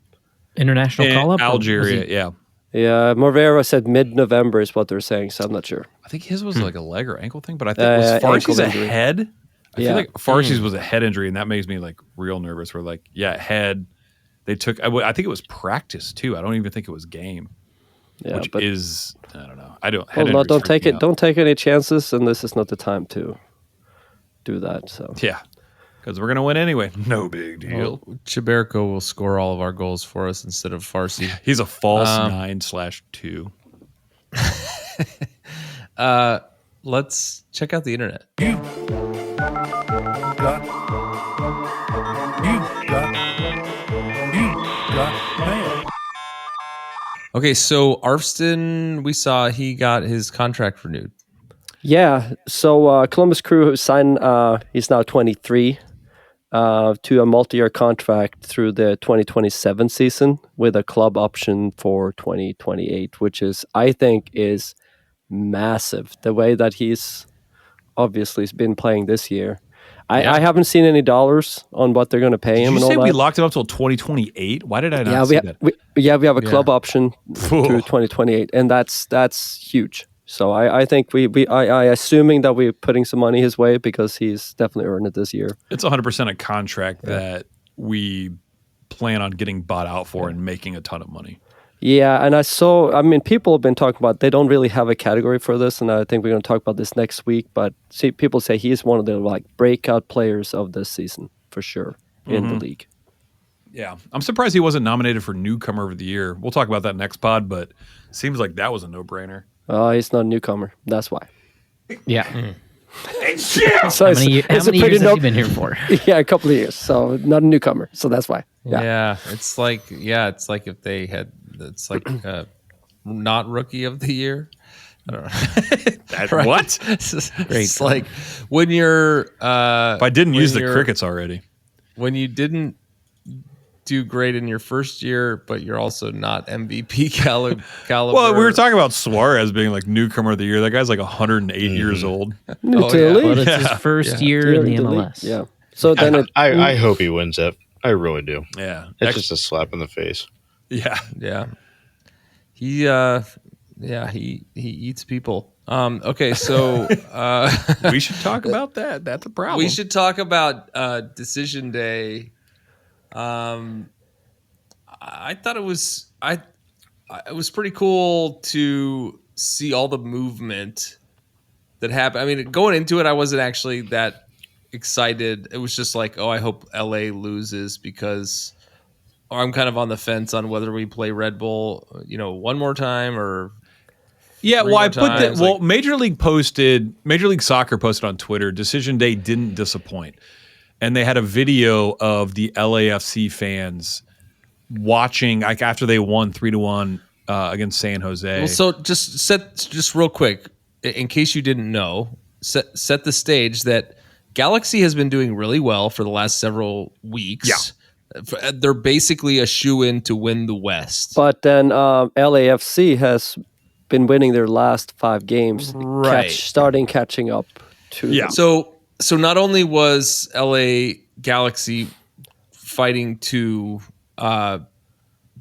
International call-up? Algeria, yeah. Yeah, Moreira said mid-November is what they're saying, so I'm not sure. I think his was like a leg or ankle thing, but I think was Farsi's a head? I feel like Farsi's was a head injury, and that makes me like real nervous. We're like, head. They took, I think it was practice too. I don't even think it was game. Yeah, which is, I don't know. Don't take it. Don't take any chances, and this is not the time to do that. So yeah, because we're gonna win anyway. No big deal. Well, Chiberko will score all of our goals for us instead of Farsi. He's a false 9/2. Let's check out the internet. Okay, so Arfston, we saw he got his contract renewed. Yeah, so Columbus Crew signed, he's now 23, to a multi-year contract through the 2027 season with a club option for 2028, which I think is massive. The way that he's obviously been playing this year. I haven't seen any dollars on what they're going to pay him. Did you say we locked him up till 2028? Why did I not see that? We have a club option through 2028, and that's huge. So I think I assuming that we're putting some money his way because he's definitely earned it this year. It's 100% a contract that we plan on getting bought out for and making a ton of money. Yeah, and people have been talking about they don't really have a category for this, and I think we're going to talk about this next week. But people say he's one of the breakout players of this season for sure in the league. Yeah, I'm surprised he wasn't nominated for newcomer of the year. We'll talk about that next pod, but it seems like that was a no-brainer. He's not a newcomer. That's why. Yeah. So how many years has he been here for? Yeah, a couple of years. So not a newcomer. So that's why. Yeah, it's like if they had. It's like not rookie of the year. I don't know. Right? What? It's like when you're. If I didn't use the crickets already. When you didn't do great in your first year, but you're also not MVP caliber. Well, we were talking about Suarez being like newcomer of the year. That guy's like 108 years old. But it's his first year in the MLS. Yeah. So then I hope he wins it. I really do. Yeah. It's just a slap in the face. Yeah. Yeah. He eats people. Okay, so we should talk about that. That's a problem. We should talk about decision day. I thought it was pretty cool to see all the movement that happened. I mean, going into it, I wasn't actually that excited. It was just like, I hope LA loses because I'm kind of on the fence on whether we play Red Bull, one more time or. Yeah, well, I put that. Well, Major League Soccer posted on Twitter, decision day didn't disappoint. And they had a video of the LAFC fans watching after they won 3-1 against San Jose. Well, so just real quick, in case you didn't know, set the stage that Galaxy has been doing really well for the last several weeks. Yeah. They're basically a shoe-in to win the West. But then LAFC has been winning their last 5 games, catching up to them. So not only was LA Galaxy fighting to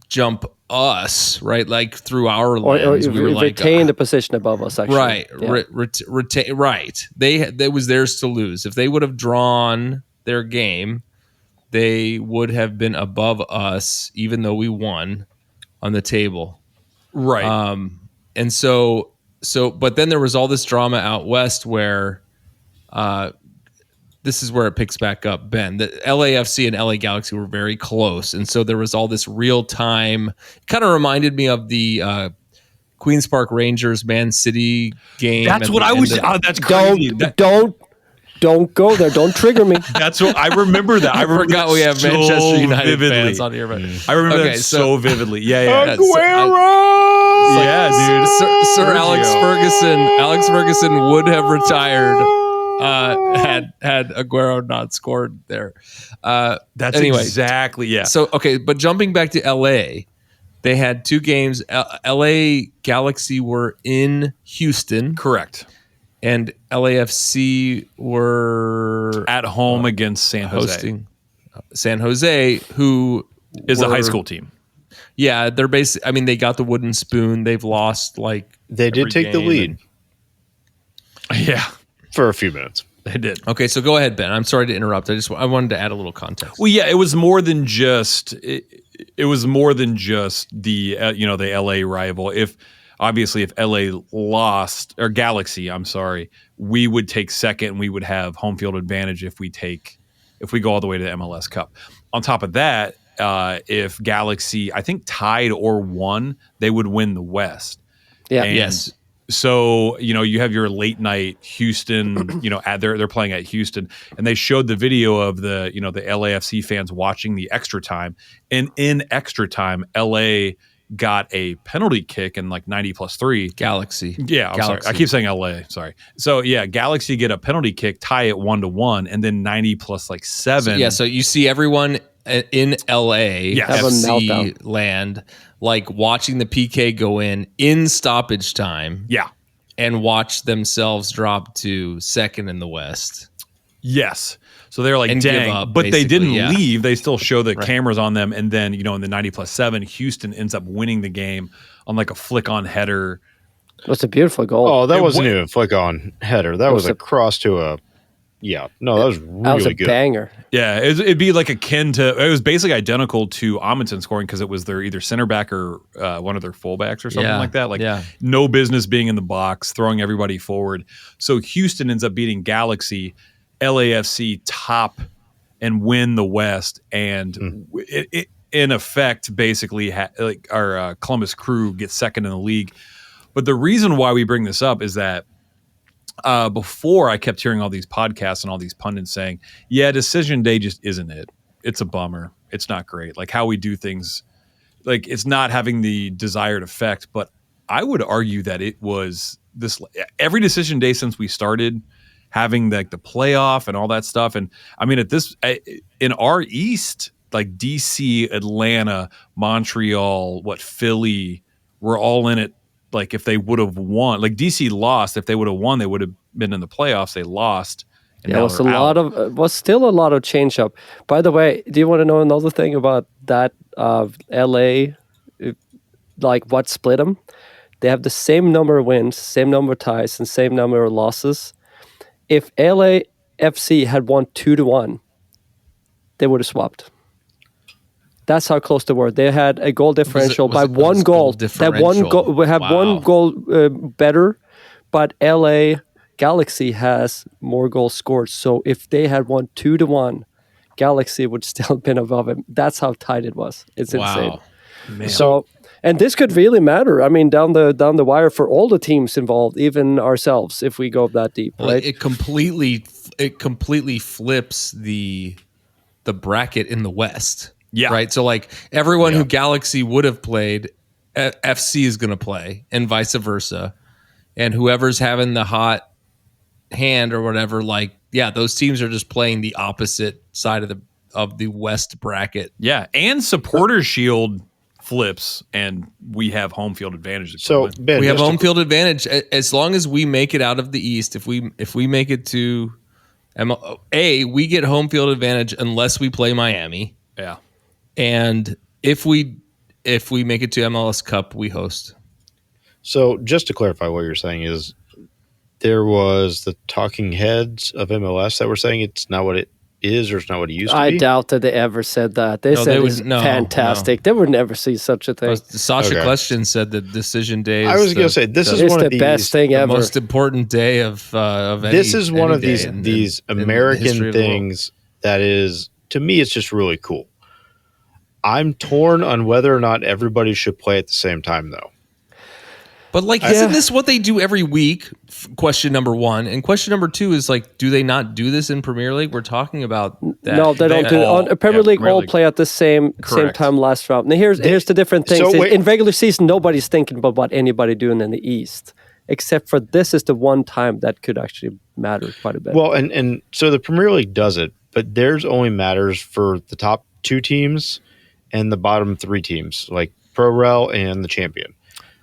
jump us, right? Like through our lens, we were like retain the position above us. Actually, right? Yeah. Right. They was theirs to lose. If they would have drawn their game, they would have been above us, even though we won on the table. Right. And so, but then there was all this drama out west where, this is where it picks back up, Ben. The LAFC and LA Galaxy were very close. And so there was all this real time, kind of reminded me of the Queen's Park Rangers Man City game. That's what I was. That's crazy. Don't go there. Don't trigger me. That's what I remember. That I forgot we have Manchester United fans on here. But I remember that so vividly. Yeah. Aguero! Dude. Sir Alex Ferguson. Alex Ferguson would have retired had Aguero not scored there. That's exactly. Yeah. So but jumping back to LA, they had 2 games. LA Galaxy were in Houston. Correct. And LAFC were at home against San Jose. Hosting San Jose, who is a high school team. Yeah, they're basically. I mean, they got the wooden spoon. They've lost they did take the lead. Yeah, for a few minutes. They did. Okay, so go ahead, Ben. I'm sorry to interrupt. I wanted to add a little context. Well, yeah, it was more than just it was more than just the the LA rival. If LA lost, or Galaxy, I'm sorry, we would take second and we would have home field advantage if we go all the way to the MLS Cup. On top of that, if Galaxy, I think, tied or won, they would win the West. Yeah. And yes. So, you have your late night Houston, they're playing at Houston, and they showed the video of the LAFC fans watching the extra time. And in extra time, LA got a penalty kick in 90+3. Galaxy. Yeah, I'm sorry. I keep saying LA. Sorry. So yeah, Galaxy get a penalty kick, tie it 1-1, and then 90+7. So you see everyone in LA, FC land, watching the PK go in stoppage time. Yeah. And watch themselves drop to second in the West. Yes. So they're like, dang, up, but they didn't leave. They still show the cameras on them. And then, in the 90+7, Houston ends up winning the game on a flick on header. That's a beautiful goal. Oh, that wasn't even a flick on header. That was a cross to a, that was really good. Banger. Yeah, it'd be akin to, it was basically identical to Amundsen scoring because it was their either center back or one of their fullbacks or something like that. No business being in the box, throwing everybody forward. So Houston ends up beating Galaxy. LAFC top and win the West, and it in effect basically our Columbus Crew gets second in the league. But the reason why we bring this up is that before I kept hearing all these podcasts and all these pundits saying, decision day just isn't it. It's a bummer. It's not great. How we do things, it's not having the desired effect. But I would argue that it was every decision day since we started having the playoff and all that stuff. And I mean, in our East, DC, Atlanta, Montreal, Philly, we're all in it. If they would have won, DC lost. If they would have won, they would have been in the playoffs. They lost. And it was still a lot of change up. By the way, do you want to know another thing about that LA, what split them? They have the same number of wins, same number of ties, and same number of losses. If LAFC had won 2-1, they would have swapped. That's how close they were. They had a goal differential by one goal. That one goal, we have one goal better, but LA Galaxy has more goals scored. So if they had won 2-1, Galaxy would still have been above it. That's how tight it was. It's insane. Man. So, and this could really matter. I mean, down the wire for all the teams involved, even ourselves, if we go that deep, right? It completely flips the bracket in the West. Yeah. Right. So everyone who Galaxy would have played, FC is going to play, and vice versa. And whoever's having the hot hand or whatever, like, yeah, those teams are just playing the opposite side of the West bracket. Yeah, and Supporter Shield flips, and we have home field advantage. So Ben, we have home field advantage as long as we make it out of the East. If we make it to we get home field advantage unless we play Miami. Yeah, and if we make it to MLS Cup, we host. So just to clarify, what you're saying is there was the talking heads of MLS that were saying it's not what it is, or it's not what it used to be. I doubt that they ever said that. They said it's fantastic. They would never see such a thing. Sasha Question said that decision day is I was going to say, this is one of the best thing ever. Most important day of any. This is one of these American things that is, to me, it's just really cool. I'm torn on whether or not everybody should play at the same time, though. But like, isn't this what they do every week? Question number one. And question number two is like, do they not do this in Premier League? We're talking about that. No, they don't do it. Premier League all play at the same time last round. Now here's the different things. So in regular season, nobody's thinking about what anybody doing in the East, except for this is the one time that could actually matter quite a bit. Well, and so the Premier League does it, but theirs only matters for the top 2 teams and the bottom 3 teams, like Pro Rel and the champion.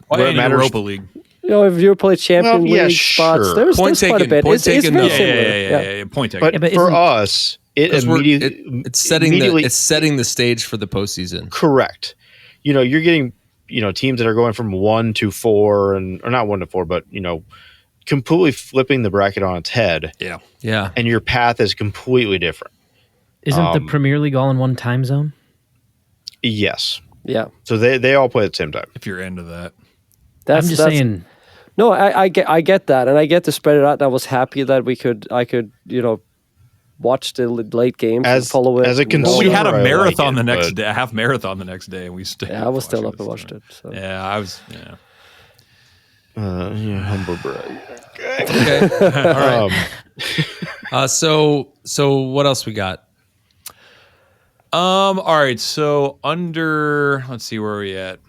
Where it matters, Europa League. You know, if you play Champions League spots, there's quite a bit. It's very similar. Yeah. Point taken. But for us, it's setting the stage for the postseason. Correct. You know, you're getting teams that are going from 1 to 4, or not 1 to 4, but completely flipping the bracket on its head. Yeah. And your path is completely different. Isn't the Premier League all in one time zone? Yes. Yeah. So they all play at the same time. If you're into that. I'm just saying. No, I get that, and I get to spread it out. And I was happy that I could watch the late games and follow it. As a consumer, we had a marathon the next day, a half marathon the next day, and we stayed. Yeah, I was still up and watched it. So. Yeah, I was. Yeah. Humble brag. Okay. All right. So what else we got? All right. So let's see, where are we at?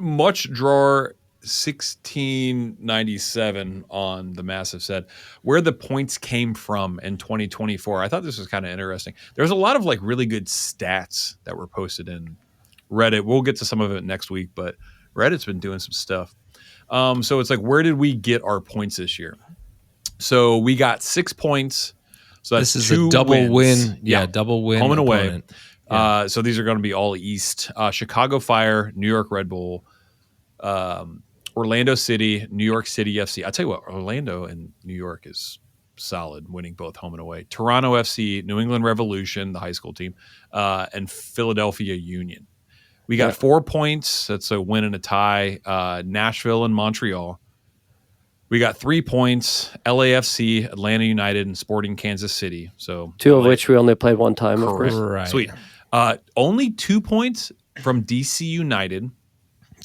Much drawer 1697 on the massive set, where the points came from in 2024. I thought this was kind of interesting. There's a lot of like really good stats that were posted in Reddit. We'll get to some of it next week, but Reddit's been doing some stuff. So it's like, where did we get our points this year? So we got 6 points. So that's this is 2 a double wins. win. Yeah, double win. Home and away. Opponent. Yeah. So these are going to be all East. Chicago Fire, New York Red Bull, Orlando City, New York City FC. I'll tell you what, Orlando and New York is solid, winning both home and away. Toronto FC, New England Revolution, the high school team, and Philadelphia Union. We got 4 points. That's a win and a tie. Nashville and Montreal. We got 3 points. LAFC, Atlanta United, and Sporting Kansas City. So 2 of which we only played one time, of course. Right. Sweet. Only 2 points from DC United.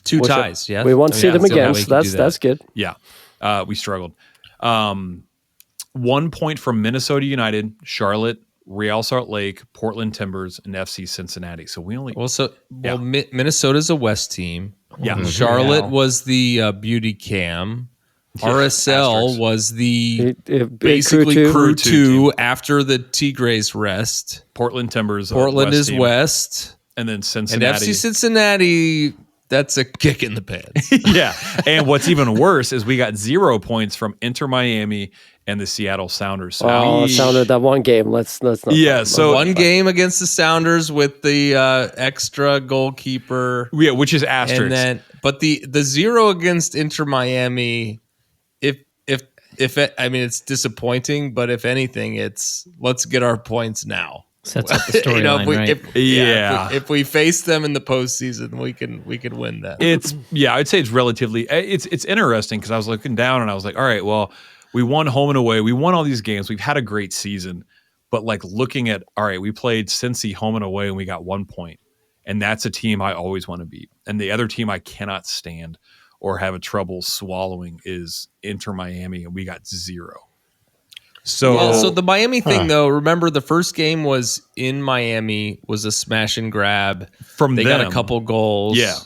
2 ties. Yeah, we won't see them again. So that's good. Yeah, we struggled. 1 point from Minnesota United, Charlotte, Real Salt Lake, Portland Timbers, and FC Cincinnati. So we only Minnesota's a West team. Yeah, Charlotte was the beauty cam. RSL was the basically crew 2 after the Tigres rest. Portland Timbers. Portland is West. And then Cincinnati. And FC Cincinnati, that's a kick in the pants. Yeah. And what's even worse is we got 0 points from Inter Miami and the Seattle Sounders. So Sounders, that one game. Let's not. Yeah. So one game against the Sounders with the extra goalkeeper. Yeah, which is asterisk. But the 0 against Inter Miami, if it's disappointing, but if anything, it's let's get our points now. Sets up the storyline, right? If we face them in the postseason, we can win that. I'd say it's relatively. It's interesting because I was looking down and I was like, all right, well, we won home and away, we won all these games, we've had a great season, but like looking at, all right, we played Cincy home and away and we got 1 point, and that's a team I always want to beat, and the other team I cannot stand or have a trouble swallowing is Inter Miami, and we got 0. So the Miami thing, though, remember the first game was in Miami, was a smash and grab. They got a couple goals. Yeah.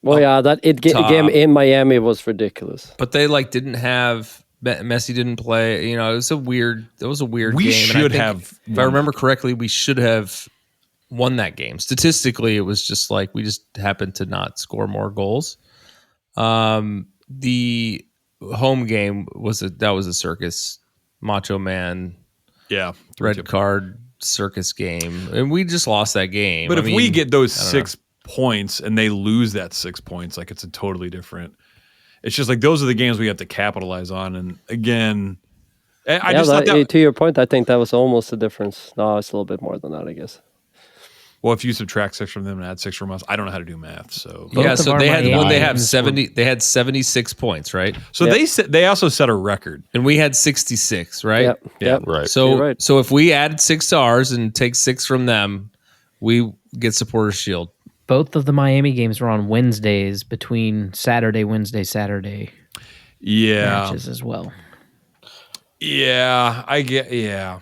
Well, yeah, that game in Miami was ridiculous. But they didn't have Messi didn't play. It was a weird. It was a weird we game. Should have. If I remember correctly, we should have won that game. Statistically, it was just we just happened to not score more goals. The home game was a circus, Macho Man. Yeah, red card circus game, and we just lost that game. But if we get those 6 points and they lose that 6 points, it's a totally different. It's just those are the games we have to capitalize on. And again, I just thought that, to your point, I think that was almost the difference. No, it's a little bit more than that, I guess. Well, if you subtract 6 from them and add 6 from us, I don't know how to do math. So so they had 70. They had 76 points, right? So they also set a record, and we had 66, right? Yep. Right. So if we add 6 to ours and take 6 from them, we get Supporters Shield. Both of the Miami games were on Wednesdays between Saturday matches as well. Yeah, I get. Yeah.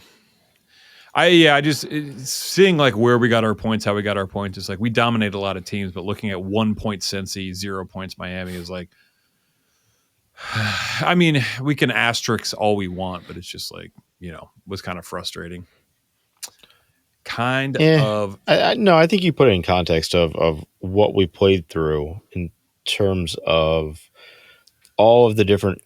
I just seeing where we got our points, how we got our points. It's we dominate a lot of teams, but looking at 1 point Cincy, 0 points Miami is I mean, we can asterisk all we want, but it's just was kind of frustrating. No, I think you put it in context of what we played through in terms of all of the different,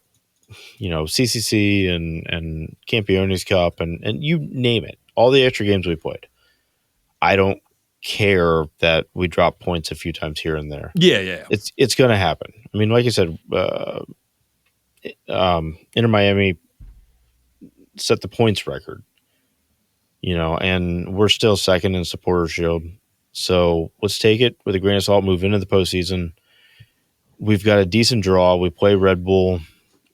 CCC and Campeones Cup and you name it. All the extra games we played. I don't care that we drop points a few times here and there. Yeah. It's going to happen. I mean, like you said, Inter Miami set the points record, and we're still second in Supporters Shield. So let's take it with a grain of salt, move into the postseason. We've got a decent draw. We play Red Bull,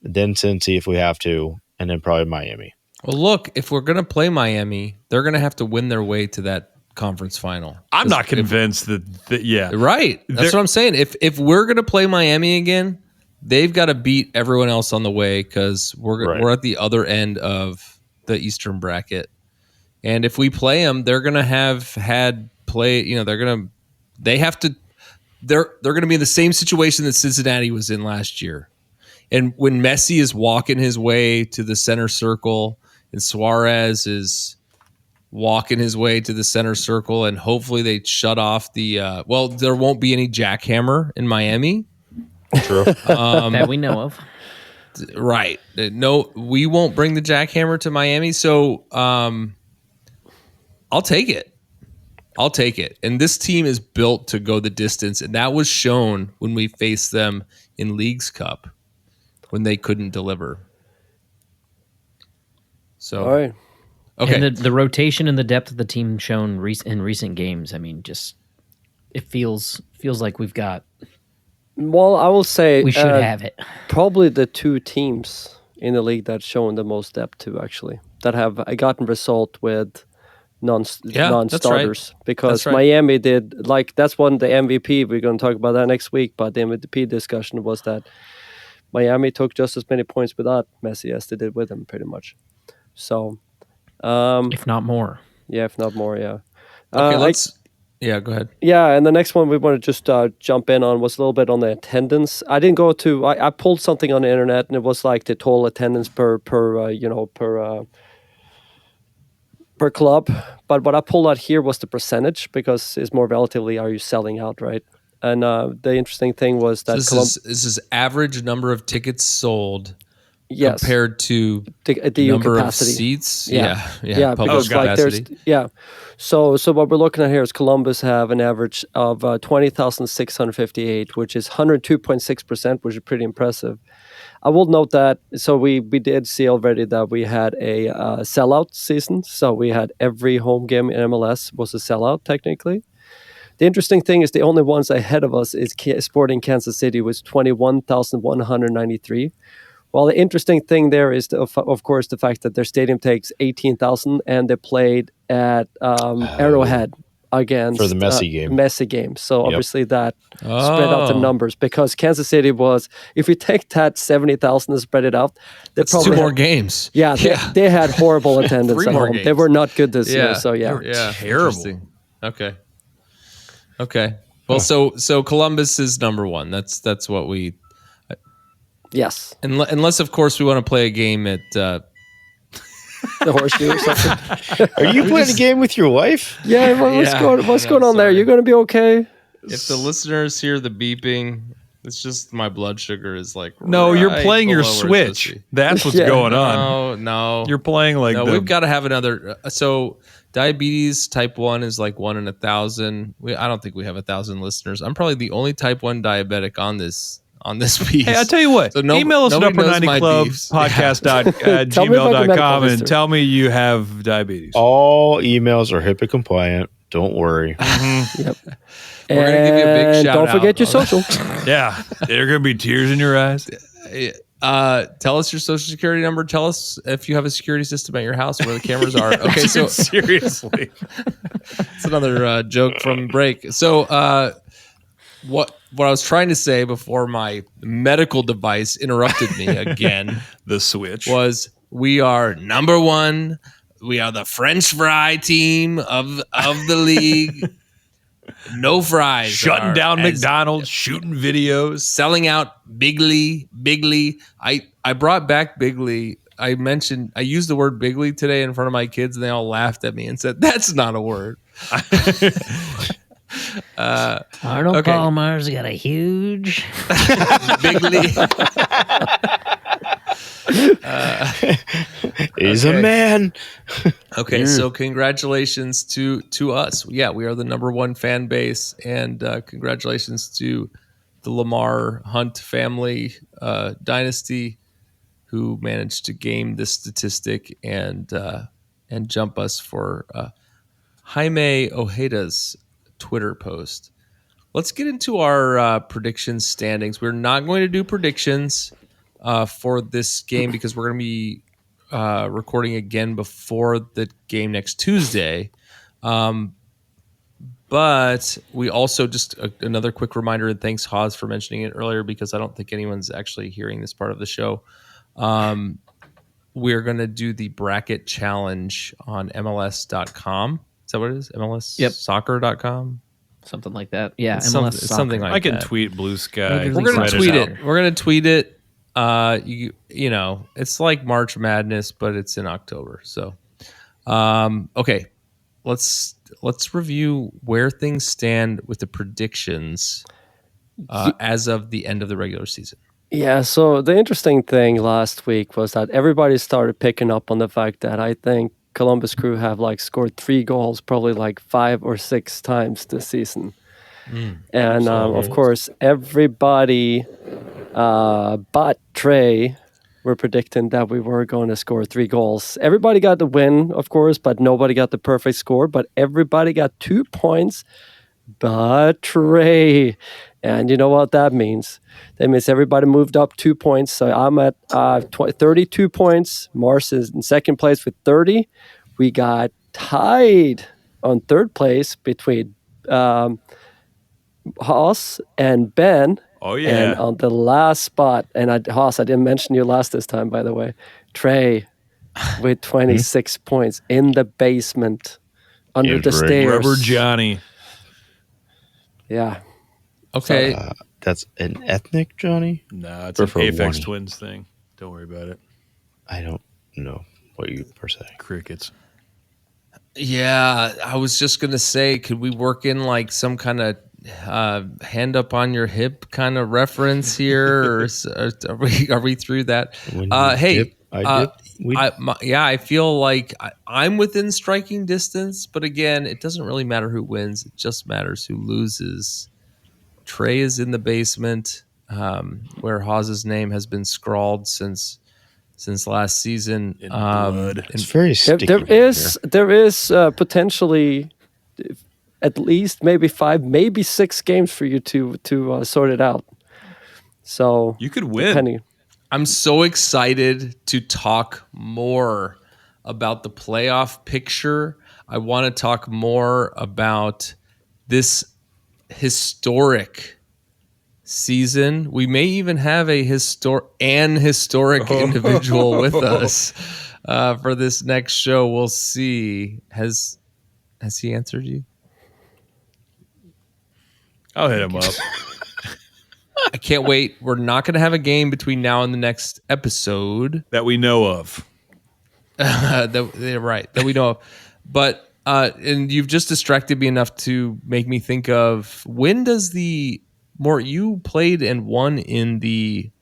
then Cincy if we have to, and then probably Miami. Well, look, if we're going to play Miami, they're going to have to win their way to that conference final. I'm not convinced that Right. That's what I'm saying. If we're going to play Miami again, they've got to beat everyone else on the way because we're at the other end of the Eastern bracket. And if we play them, they're going to have had play, they're going to be in the same situation that Cincinnati was in last year. And when Messi is walking his way to the center circle and Suarez is walking his way to the center circle, and hopefully they shut off the there won't be any jackhammer in Miami. True. That we know of. Right. No, we won't bring the jackhammer to Miami. So I'll take it. And this team is built to go the distance. And that was shown when we faced them in Leagues Cup when they couldn't deliver. So, all right. Okay. And the rotation and the depth of the team shown in recent games, I mean, just it feels like we've got. Well, I will say we should have it. Probably the 2 teams in the league that's shown the most depth to actually that have gotten result with non-starters, because Miami did that's one the MVP. We're going to talk about that next week. But the MVP discussion was that Miami took just as many points without Messi as they did with him, pretty much. So, if not more. Yeah, if not more, yeah. Okay, go ahead. Yeah, and the next one we want to just jump in on was a little bit on the attendance. I didn't go to. I pulled something on the internet, and it was the total attendance per club. But what I pulled out here was the percentage, because it's more relatively, are you selling out, right? And the interesting thing was that this is average number of tickets sold. Yes. Compared to the number capacity. Of seats. Yeah. Public capacity. So what we're looking at here is Columbus have an average of 20,658, which is 102.6%, which is pretty impressive. I will note that, so we did see already that we had a sellout season. So we had every home game in MLS was a sellout, technically. The interesting thing is the only ones ahead of us is Sporting Kansas City, was 21,193. Well, the interesting thing there is, of course, the fact that their stadium takes 18,000, and they played at Arrowhead against for the Messi game. So obviously that spread out the numbers, because Kansas City was, if you take that 70,000 and spread it out, that's probably 2 more games. Yeah, they had horrible attendance at home. Games. They were not good this year. So terrible. Okay. Well, so Columbus is number one. That's what we. Yes. Unless, of course, we want to play a game at the Horseshoe or something. Are you playing a game with your wife? Yeah. What's going on there? You're going to be okay. If the listeners hear the beeping, it's just my blood sugar is like. No, right you're playing your below where it's supposed Switch. to be. That's what's going on. No. You're playing like. No, we've got to have another. So diabetes type 1 is like 1 in 1,000. I don't think we have 1,000 listeners. I'm probably the only type 1 diabetic on this piece. Hey, I'll tell you what. So email us at upper90clubpodcast@gmail.com and tell me you have diabetes. All emails are HIPAA compliant. Don't worry. Yep. We're going to give you a big shout out. Don't forget your social. Yeah. There are going to be tears in your eyes. Tell us your social security number. Tell us if you have a security system at your house where the cameras are. Okay, so seriously. It's another joke from break. So what I was trying to say before my medical device interrupted me again, the Switch, was we are number one. We are the French fry team of the league. No fries. Shutting down McDonald's, shooting videos, selling out Bigly. I brought back Bigly. I used the word Bigly today in front of my kids, and they all laughed at me and said, "That's not a word." Arnold Palmer's got a huge Bigly. He's a man. Okay, so congratulations to us. Yeah, we are the number one fan base, and congratulations to the Lamar Hunt family dynasty, who managed to game this statistic and jump us for Jaime Ojeda's Twitter post. Let's get into our prediction standings. We're not going to do predictions for this game because we're going to be recording again before the game next Tuesday. But we also just another quick reminder, and thanks Haas for mentioning it earlier because I don't think anyone's actually hearing this part of the show. We're going to do the bracket challenge on MLS.com. Is that what it is? MLSsoccer.com? Something like that. Yeah, something like that. I can tweet Blue Sky. We're going to tweet it. We're going to tweet it. You know, it's like March Madness, but it's in October. So, okay, let's review where things stand with the predictions as of the end of the regular season. Yeah, so the interesting thing last week was that everybody started picking up on the fact that I think Columbus Crew have scored 3 goals probably 5 or 6 times this season. And of course, everybody but Trey were predicting that we were going to score 3 goals. Everybody got the win, of course, but nobody got the perfect score. But everybody got 2 points but Trey. And you know what that means? That means everybody moved up 2 points. So I'm at 32 points. Mars is in second place with 30. We got tied on third place between Haas and Ben. Oh, yeah. And on the last spot, and Haas, I didn't mention you last this time, by the way, Trey with 26 points in the basement under the stairs. Rubber Johnny. Yeah. Okay. So, that's an ethnic Johnny? No, it's an Aphex Twins thing. Don't worry about it. I don't know what you per se. Crickets. Yeah, I was just going to say, could we work in some kind of hand up on your hip kind of reference here? Or are we through that? Hey, I feel like I'm within striking distance, but again, it doesn't really matter who wins. It just matters who loses. Trey is in the basement, where Haas's name has been scrawled since last season. In blood. It's very sticky. There is potentially at least maybe 5, maybe 6 games for you to sort it out. So you could win. Depending. I'm so excited to talk more about the playoff picture. I want to talk more about this historic season. We may even have an historic individual with us for this next show. We'll see. Has he answered you? I'll hit him up. I can't wait. We're not going to have a game between now and the next episode that we know of. That we know of. But and you've just distracted me enough to make me think of, when does you played and won in the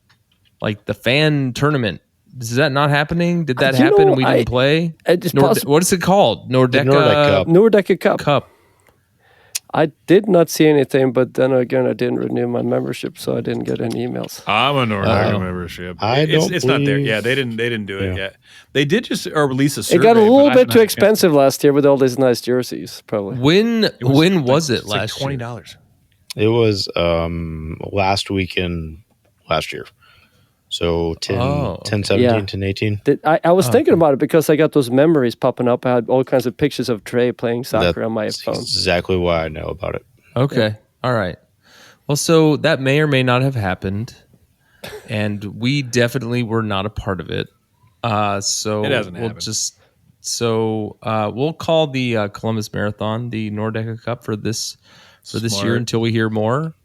fan tournament? Is that not happening? Did that happen and we didn't play? What is it called? Nordeca Cup. I did not see anything, but then again, I didn't renew my membership, so I didn't get any emails. I'm a Nordeca membership. It's not there. Yeah, they didn't do it yet. They did just release a survey. It got a little bit too expensive last year with all these nice jerseys, probably. When was it last year? $20. It was last weekend last year. So 10, 17, 10, 18. I was thinking about it because I got those memories popping up. I had all kinds of pictures of Trey playing soccer on my phone. That's exactly why I know about it. Okay. All right. Well, so that may or may not have happened, and we definitely were not a part of it. So it hasn't happened. We'll call the Columbus Marathon the Nordeca Cup for this year until we hear more.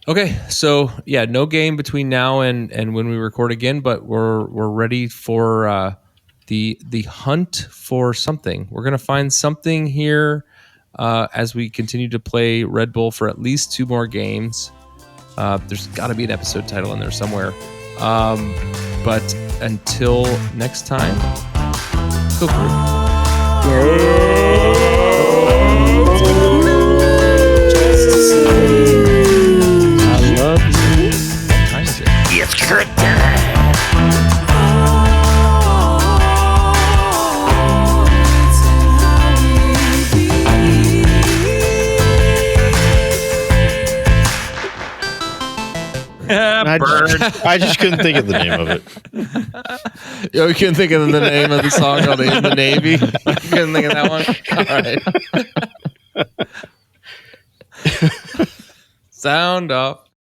Okay, so no game between now and when we record again, but we're ready for the hunt for something. We're gonna find something here as we continue to play Red Bull for at least 2 more games. There's got to be an episode title in there somewhere. But until next time, go I just couldn't think of the name of it. You couldn't think of the name of the song called In the Navy? You couldn't think of that one? All right. Sound off.